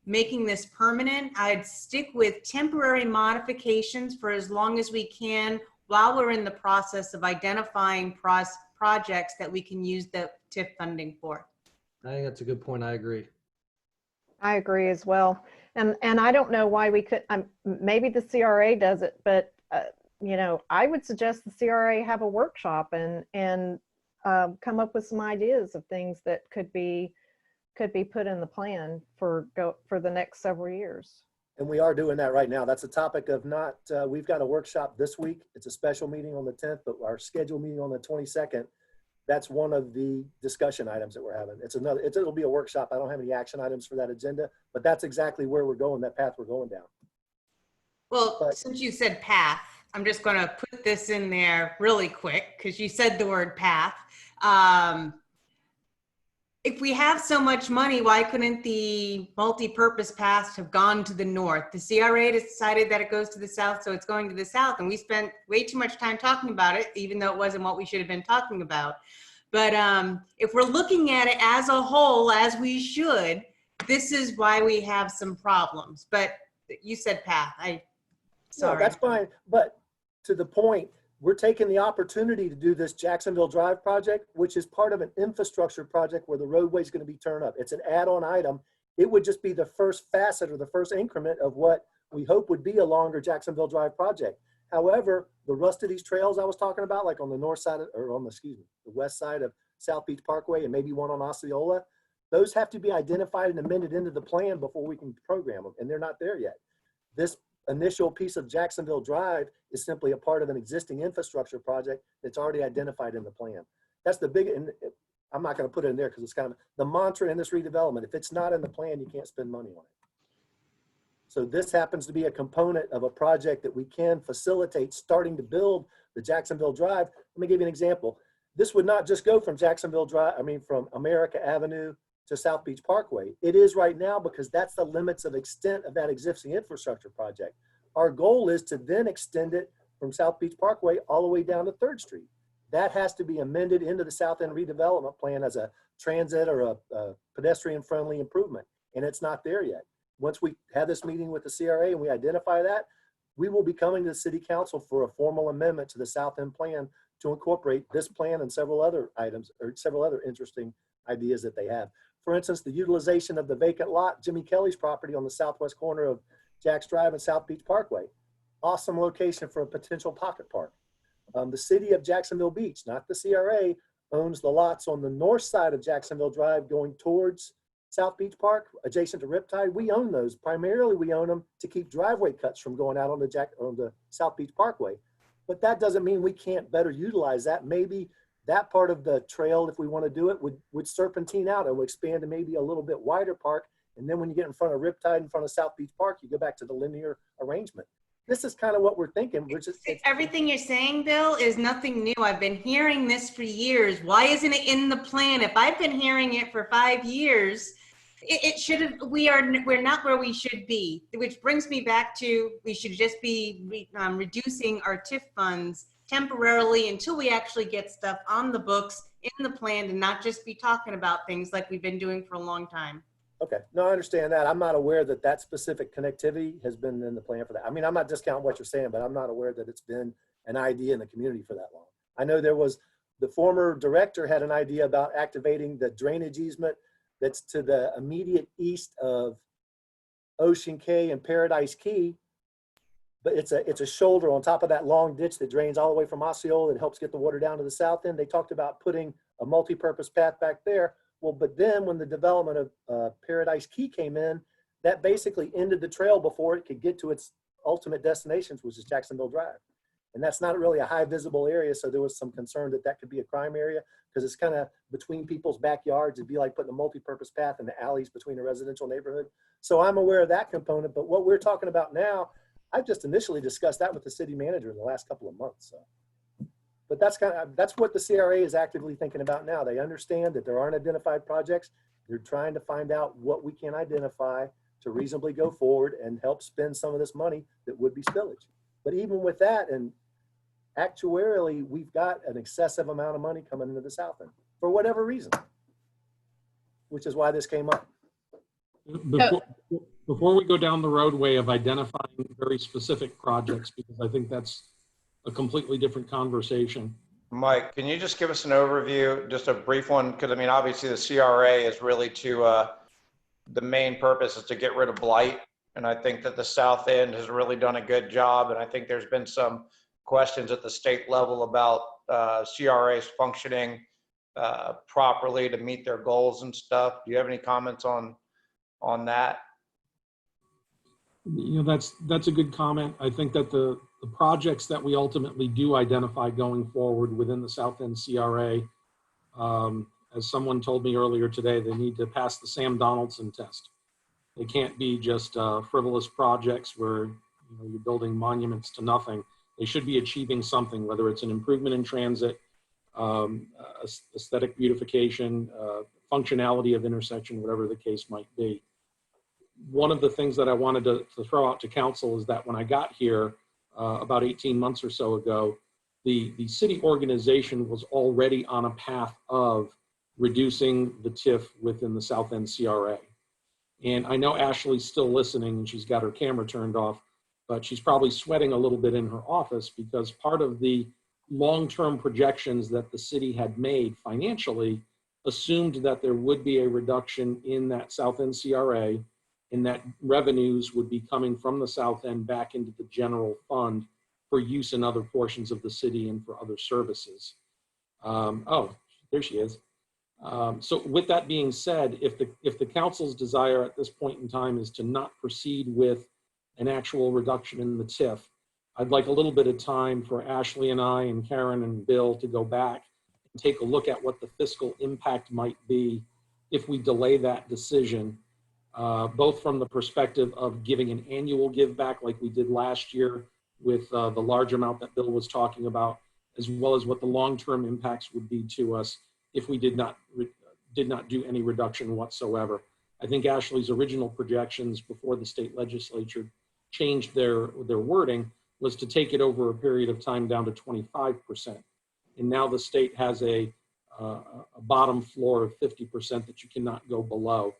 making this permanent. I'd stick with temporary modifications for as long as we can while we're in the process of identifying projects that we can use the TIF funding for. I think that's a good point. I agree. I agree as well. And I don't know why we could, maybe the CRA does it, but I would suggest the CRA have a workshop and come up with some ideas of things that could be put in the plan for the next several years. And we are doing that right now. That's a topic of not, we've got a workshop this week. It's a special meeting on the 10th, but our scheduled meeting on the 22nd, that's one of the discussion items that we're having. It'll be a workshop. I don't have any action items for that agenda, but that's exactly where we're going, that path we're going down. Well, since you said path, I'm just going to put this in there really quick because you said the word path. If we have so much money, why couldn't the multi-purpose paths have gone to the north? The CRA decided that it goes to the south, so it's going to the south. And we spent way too much time talking about it, even though it wasn't what we should have been talking about. But if we're looking at it as a whole, as we should, this is why we have some problems. But you said path. Sorry. No, that's fine. But to the point, we're taking the opportunity to do this Jacksonville Drive project, which is part of an infrastructure project where the roadway is going to be turned up. It's an add-on item. It would just be the first facet or the first increment of what we hope would be a longer Jacksonville Drive project. However, the rest of these trails I was talking about, like on the north side the west side of South Beach Parkway and maybe one on Osceola, those have to be identified and amended into the plan before we can program them, and they're not there yet. This initial piece of Jacksonville Drive is simply a part of an existing infrastructure project that's already identified in the plan. That's the big, and I'm not going to put it in there because it's kind of the mantra in this redevelopment. If it's not in the plan, you can't spend money on it. So this happens to be a component of a project that we can facilitate starting to build the Jacksonville Drive. Let me give you an example. This would not just go from Jacksonville Drive, from America Avenue to South Beach Parkway. It is right now because that's the limits of extent of that existing infrastructure project. Our goal is to then extend it from South Beach Parkway all the way down to 3rd Street. That has to be amended into the South End redevelopment plan as a transit or a pedestrian friendly improvement. And it's not there yet. Once we have this meeting with the CRA and we identify that, we will be coming to the city council for a formal amendment to the South End plan to incorporate this plan and several other items or several other interesting ideas that they have. For instance, the utilization of the vacant lot, Jimmy Kelly's property on the southwest corner of Jack's Drive and South Beach Parkway. Awesome location for a potential pocket park. The city of Jacksonville Beach, not the CRA, owns the lots on the north side of Jacksonville Drive going towards South Beach Park, adjacent to Riptide. We own those. Primarily, we own them to keep driveway cuts from going out on the South Beach Parkway. But that doesn't mean we can't better utilize that. Maybe that part of the trail, if we want to do it, would serpentine out and would expand to maybe a little bit wider park. And then when you get in front of Riptide, in front of South Beach Park, you go back to the linear arrangement. This is kind of what we're thinking. Everything you're saying, Bill, is nothing new. I've been hearing this for years. Why isn't it in the plan? If I've been hearing it for 5 years, it should have. We're not where we should be. Which brings me back to we should just be reducing our TIF funds temporarily until we actually get stuff on the books in the plan and not just be talking about things like we've been doing for a long time. Okay, no, I understand that. I'm not aware that that specific connectivity has been in the plan for that. I mean, I'm not discounting what you're saying, but I'm not aware that it's been an idea in the community for that long. I know there was, the former director had an idea about activating the drainage easement that's to the immediate east of Ocean Cay and Paradise Key. But it's a shoulder on top of that long ditch that drains all the way from Osceola that helps get the water down to the south end. They talked about putting a multi-purpose path back there. Well, but then when the development of Paradise Key came in, that basically ended the trail before it could get to its ultimate destinations, which is Jacksonville Drive. And that's not really a high visible area. So there was some concern that that could be a crime area because it's kind of between people's backyards. It'd be like putting a multi-purpose path in the alleys between a residential neighborhood. So I'm aware of that component, but what we're talking about now, I've just initially discussed that with the city manager in the last couple of months. So. But that's what the CRA is actively thinking about now. They understand that there aren't identified projects They're trying to find out what we can identify to reasonably go forward and help spend some of this money that would be spillage. But even with that, and actuarially, we've got an excessive amount of money coming into the south end for whatever reason, which is why this came up. Before we go down the roadway of identifying very specific projects, because I think that's a completely different conversation. Mike, can you just give us an overview, just a brief one? Because I mean, obviously the CRA is really to, the main purpose is to get rid of blight. And I think that the South End has really done a good job. And I think there's been some questions at the state level about CRAs functioning properly to meet their goals and stuff. Do you have any comments on that? You know, that's a good comment. I think that the projects that we ultimately do identify going forward within the South End CRA, as someone told me earlier today, they need to pass the Sam Donaldson test. They can't be just frivolous projects where you're building monuments to nothing. They should be achieving something, whether it's an improvement in transit, aesthetic beautification, functionality of intersection, whatever the case might be. One of the things that I wanted to throw out to council is that when I got here about 18 months or so ago, the city organization was already on a path of reducing the TIF within the South End CRA. And I know Ashley's still listening and she's got her camera turned off, but she's probably sweating a little bit in her office because part of the long-term projections that the city had made financially assumed that there would be a reduction in that South End CRA and that revenues would be coming from the South End back into the general fund for use in other portions of the city and for other services. Oh, there she is. So with that being said, if the council's desire at this point in time is to not proceed with an actual reduction in the TIF, I'd like a little bit of time for Ashley and I and Karen and Bill to go back and take a look at what the fiscal impact might be if we delay that decision, both from the perspective of giving an annual give back like we did last year with the large amount that Bill was talking about, as well as what the long-term impacts would be to us if we did not do any reduction whatsoever. I think Ashley's original projections before the state legislature changed their wording was to take it over a period of time down to 25%. And now the state has a bottom floor of 50% that you cannot go below.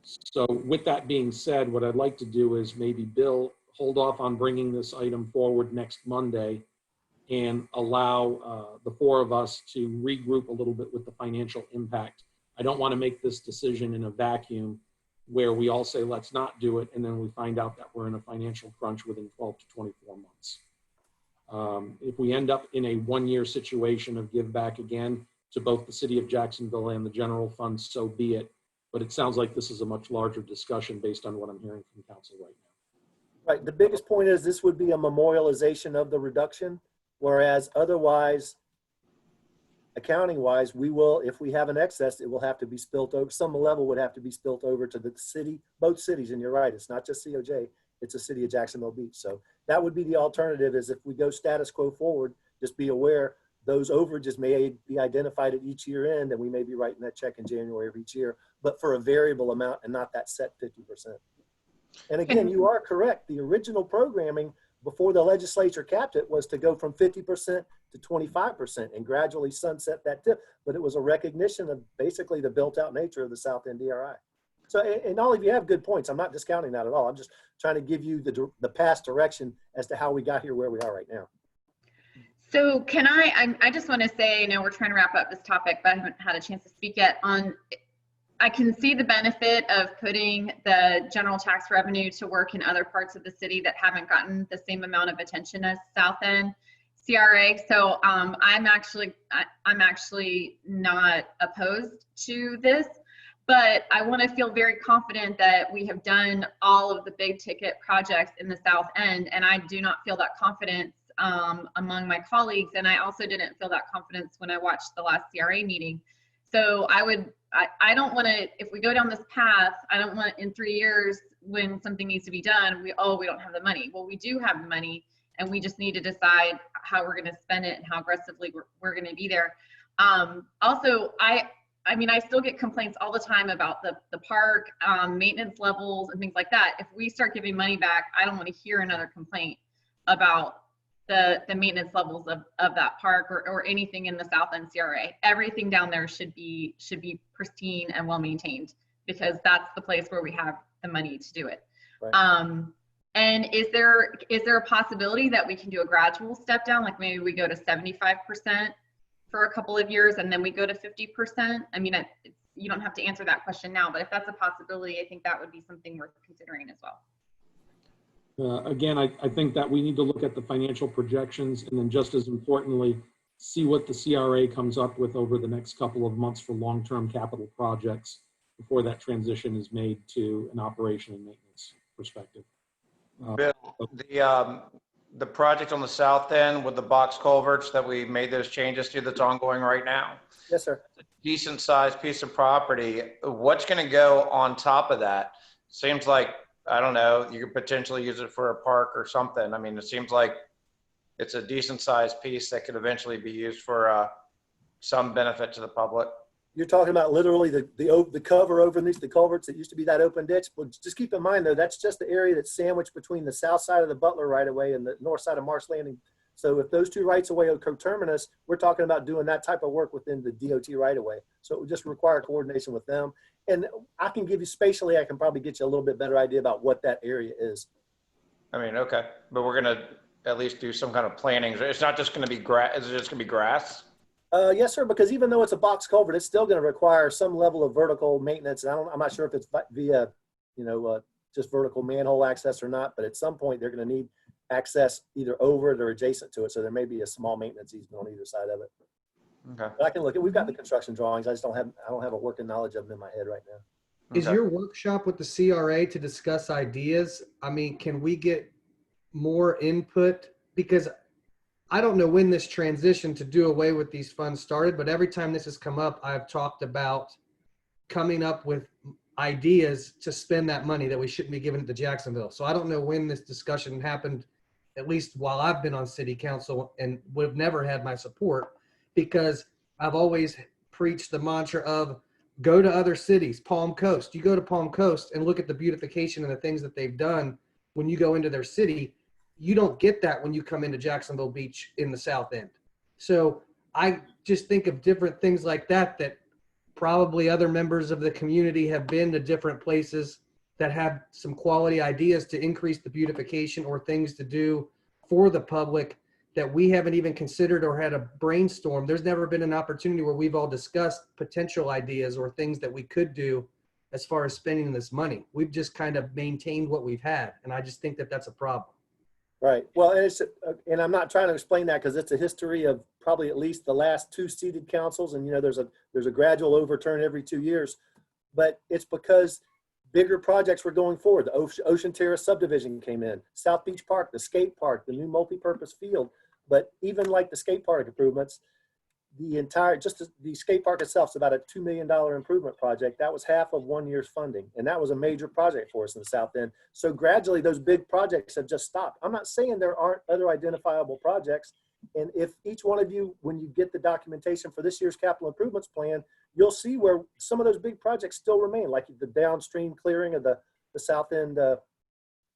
So with that being said, what I'd like to do is maybe Bill hold off on bringing this item forward next Monday and allow the four of us to regroup a little bit with the financial impact. I don't want to make this decision in a vacuum where we all say, let's not do it. And then we find out that we're in a financial crunch within 12 to 24 months. If we end up in a one-year situation of give back again to both the city of Jacksonville and the general fund, so be it. But it sounds like this is a much larger discussion based on what I'm hearing from council right now. Right. The biggest point is this would be a memorialization of the reduction, whereas otherwise, accounting wise, we will, if we have an excess, it will have to be spilt over. Some level would have to be spilt over to the city, both cities. And you're right, it's not just COJ, it's a city of Jacksonville Beach. So that would be the alternative, is if we go status quo forward, just be aware those overages may be identified at each year end, and we may be writing that check in January of each year, but for a variable amount and not that set 50%. And again, you are correct. The original programming before the legislature capped it was to go from 50% to 25% and gradually sunset that tip. But it was a recognition of basically the built out nature of the South End DRI. So, and all of you have good points. I'm not discounting that at all. I'm just trying to give you the past direction as to how we got here where we are right now. So can I just want to say, you know, we're trying to wrap up this topic, but I haven't had a chance to speak yet on, I can see the benefit of putting the general tax revenue to work in other parts of the city that haven't gotten the same amount of attention as South End CRA. So I'm actually not opposed to this, but I want to feel very confident that we have done all of the big ticket projects in the South End, and I do not feel that confidence among my colleagues, and I also didn't feel that confidence when I watched the last CRA meeting. So I don't want to, if we go down this path, I don't want in 3 years when something needs to be done, we don't have the money. Well, we do have the money, and we just need to decide how we're going to spend it and how aggressively we're going to be there. Also, I I mean, I still get complaints all the time about the park, maintenance levels and things like that. If we start giving money back, I don't want to hear another complaint about the maintenance levels of that park or anything in the South End CRA. Everything down there should be pristine and well maintained, because that's the place where we have the money to do it. Right. And is there a possibility that we can do a gradual step down, like maybe we go to 75% for a couple of years and then we go to 50%? I mean, you don't have to answer that question now, but if that's a possibility, I think that would be something worth considering as well. Again, I think that we need to look at the financial projections, and then just as importantly, see what the CRA comes up with over the next couple of months for long-term capital projects before that transition is made to an operation and maintenance perspective. Bill, the project on the south end with the box culverts that we made those changes to, that's ongoing right now. Yes, sir. Decent sized piece of property. What's going to go on top of that? Seems like, I don't know, you could potentially use it for a park or something. I mean, it seems like it's a decent sized piece that could eventually be used for some benefit to the public. You're talking about literally the cover over the culverts that used to be that open ditch. Well, just keep in mind though, that's just the area that's sandwiched between the south side of the Butler right of way and the north side of Marsh Landing. So if those two rights of way are coterminous, we're talking about doing that type of work within the DOT right of way. So it would just require coordination with them. And I can give you spatially, I can probably get you a little bit better idea about what that area is. I mean, okay, but we're going to at least do some kind of planning. It's not just going to be grass. Is it just going to be grass? Yes, sir, because even though it's a box culvert, it's still going to require some level of vertical maintenance. And I'm not sure if it's via, just vertical manhole access or not, but at some point they're going to need access either over it or adjacent to it. So there may be a small maintenance easement on either side of it. Okay. But I can look at, we've got the construction drawings. I don't have a working knowledge of them in my head right now. Is your workshop with the CRA to discuss ideas? I mean, can we get more input? Because I don't know when this transition to do away with these funds started, but every time this has come up, I've talked about coming up with ideas to spend that money that we shouldn't be giving it to Jacksonville. So I don't know when this discussion happened, at least while I've been on city council, and would have never had my support, because I've always preached the mantra of go to other cities. Palm Coast, you go to Palm Coast and look at the beautification and the things that they've done when you go into their city. You don't get that when you come into Jacksonville Beach in the South End. So I just think of different things like that, that probably other members of the community have been to different places that have some quality ideas to increase the beautification or things to do for the public that we haven't even considered or had a brainstorm. There's never been an opportunity where we've all discussed potential ideas or things that we could do as far as spending this money. We've just kind of maintained what we've had. And I just think that that's a problem. Right. Well, and I'm not trying to explain that because it's a history of probably at least the last two seated councils. And, there's a gradual overturn every 2 years, but it's because bigger projects were going forward. The Ocean Terrace subdivision came in, South Beach Park, the skate park, the new multi-purpose field. But even like the skate park improvements, the skate park itself is about a $2 million improvement project. That was half of 1 year's funding. And that was a major project for us in the South End. So gradually those big projects have just stopped. I'm not saying there aren't other identifiable projects. And if each one of you, when you get the documentation for this year's capital improvements plan, you'll see where some of those big projects still remain, like the downstream clearing of the South End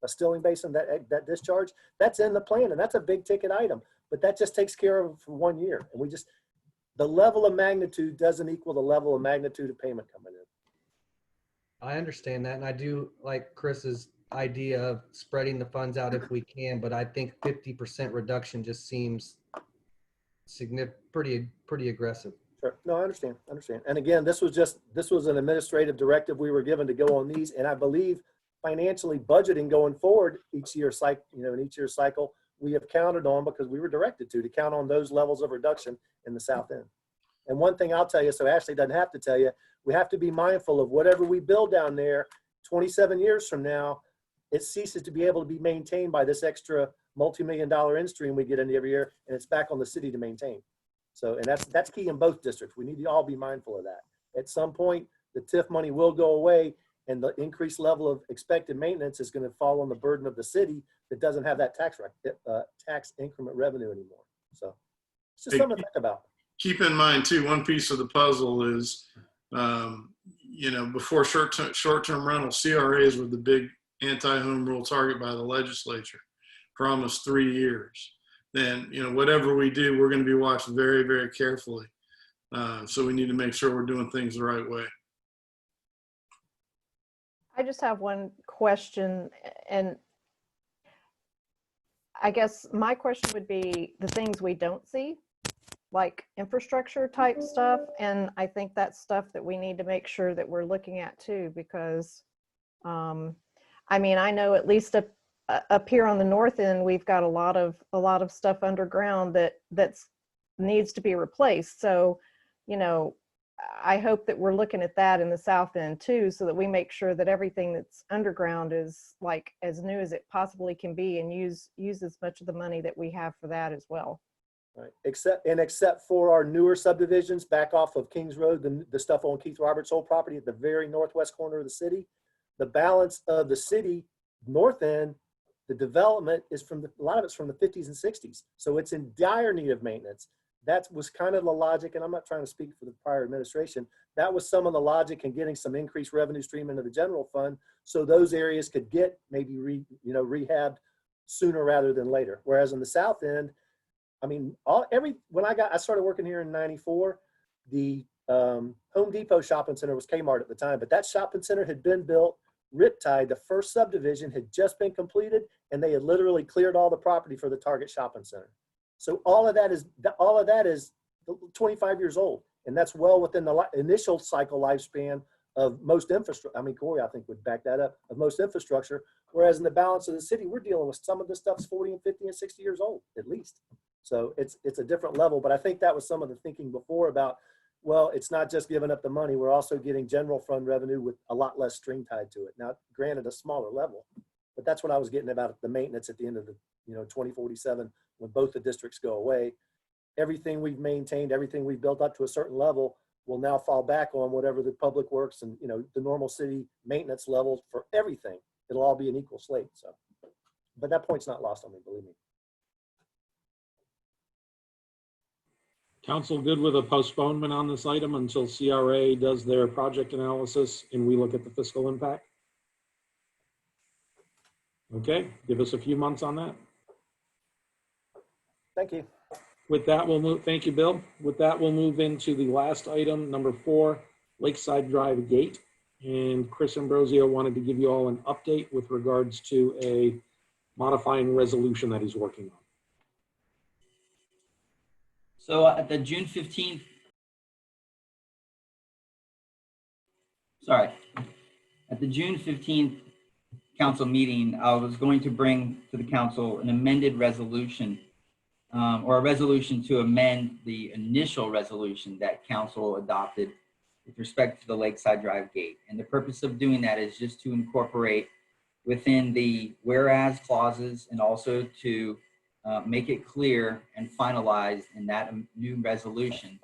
stilling basin, that discharge, that's in the plan. And that's a big ticket item, but that just takes care of it for 1 year. And the level of magnitude doesn't equal the level of magnitude of payment coming in. I understand that. And I do like Chris's idea of spreading the funds out if we can, but I think 50% reduction just seems pretty aggressive. Sure. No, I understand. And again, this was an administrative directive we were given to go on these. And I believe financially budgeting going forward each year cycle, in each year's cycle, we have counted on, because we were directed to count on those levels of reduction in the South End. And one thing I'll tell you, so Ashley doesn't have to tell you, we have to be mindful of whatever we build down there 27 years from now, it ceases to be able to be maintained by this extra multi-million-dollar in stream we get into every year, and it's back on the city to maintain. So, and that's key in both districts. We need to all be mindful of that. At some point, the TIF money will go away, and the increased level of expected maintenance is going to fall on the burden of the city that doesn't have that tax increment revenue anymore. So it's just something to think about. Keep in mind too, one piece of the puzzle is Before short-term rental, CRAs were the big anti-home rule target by the legislature for almost 3 years. Then, whatever we do, we're going to be watched very, very carefully. So we need to make sure we're doing things the right way. I just have one question, and I guess my question would be the things we don't see, like infrastructure type stuff. And I think that's stuff that we need to make sure that we're looking at too, because I mean, I know at least up here on the north end, we've got a lot of stuff underground that's needs to be replaced. So, I hope that we're looking at that in the south end too, so that we make sure that everything that's underground is like as new as it possibly can be, and use as much of the money that we have for that as well. Right. Except for our newer subdivisions back off of Kings Road, the stuff on Keith Roberts' old property at the very northwest corner of the city, the balance of the city north end, the development is a lot of it's from the 50s and 60s. So it's in dire need of maintenance. That was kind of the logic, and I'm not trying to speak for the prior administration. That was some of the logic in getting some increased revenue stream into the general fund, so those areas could get maybe rehabbed sooner rather than later. Whereas in the south end, I mean, I started working here in '94. The Home Depot shopping center was Kmart at the time, but that shopping center had been built. Riptide, the first subdivision, had just been completed, and they had literally cleared all the property for the Target shopping center. So all of that is 25 years old, and that's well within the initial cycle lifespan of most infrastructure. I mean, Corey, I think, would back that up, of most infrastructure. Whereas in the balance of the city, we're dealing with some of this stuff's 40 and 50 and 60 years old, at least. So it's a different level, but I think that was some of the thinking before about, well, it's not just giving up the money. We're also getting general fund revenue with a lot less string tied to it. Now, granted, a smaller level, but that's what I was getting about the maintenance at the end of the 2047, when both the districts go away. Everything we've maintained, everything we've built up to a certain level will now fall back on whatever the public works and the normal city maintenance levels for everything. It'll all be an equal slate. So, but that point's not lost on me, believe me. Council good with a postponement on this item until CRA does their project analysis and we look at the fiscal impact? Okay, give us a few months on that. Thank you. With that, we'll move, thank you, Bill. With that, we'll move into the last item, number 4, Lakeside Drive Gate. And Chris Ambrosio wanted to give you all an update with regards to a modifying resolution that he's working on. So at the June 15th, at the June 15th council meeting, I was going to bring to the council an amended resolution or a resolution to amend the initial resolution that council adopted with respect to the Lakeside Drive Gate. And the purpose of doing that is just to incorporate within the whereas clauses and also to make it clear and finalized in that new resolution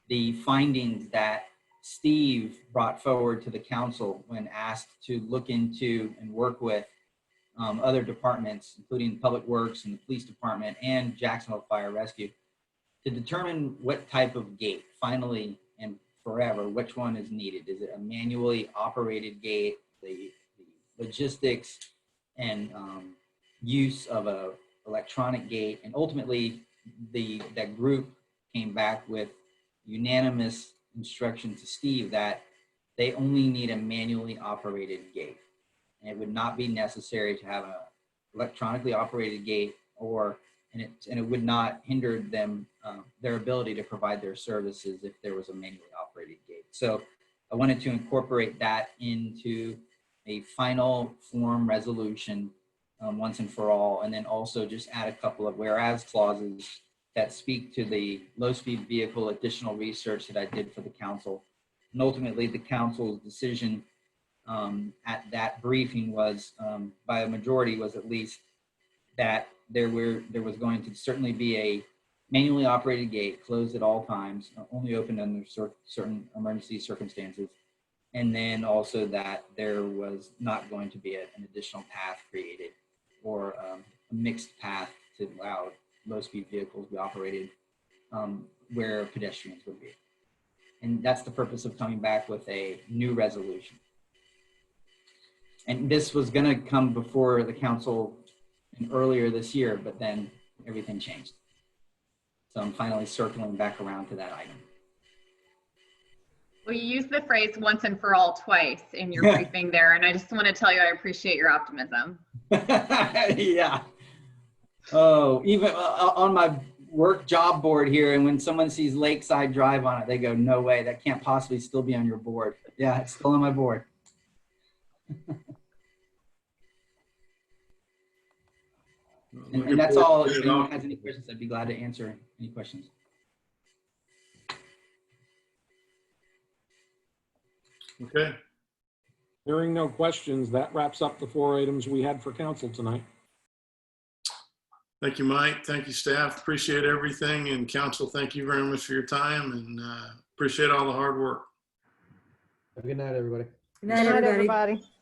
the findings that Steve brought forward to the council when asked to look into and work with other departments, including Public Works and the Police Department and Jacksonville Fire Rescue, to determine what type of gate, finally and forever, which one is needed. Is it a manually operated gate, the logistics and use of a electronic gate? And ultimately, that group came back with unanimous instruction to Steve that they only need a manually operated gate. And it would not be necessary to have an electronically operated gate, and it would not hinder them their ability to provide their services if there was a manually operated gate. So I wanted to incorporate that into a final form resolution once and for all, and then also just add a couple of whereas clauses that speak to the low-speed vehicle additional research that I did for the council. And ultimately, the council's decision at that briefing was, by a majority, was at least that there was going to certainly be a manually operated gate, closed at all times, only open under certain emergency circumstances. And then also that there was not going to be an additional path created or a mixed path to allow low-speed vehicles to be operated where pedestrians would be. And that's the purpose of coming back with a new resolution. And this was gonna come before the council earlier this year, but then everything changed. So I'm finally circling back around to that item. Well, you used the phrase once and for all twice in your briefing there, and I just want to tell you I appreciate your optimism. Yeah. Oh, even on my work job board here, and when someone sees Lakeside Drive on it, they go, no way, that can't possibly still be on your board. Yeah, it's still on my board. And that's all. If anyone has any questions, I'd be glad to answer any questions. Okay. Hearing no questions, that wraps up the 4 items we had for council tonight. Thank you, Mike. Thank you, staff. Appreciate everything. And council, thank you very much for your time, and appreciate all the hard work. Have a good night, everybody. Good night, Good night, everybody. everybody.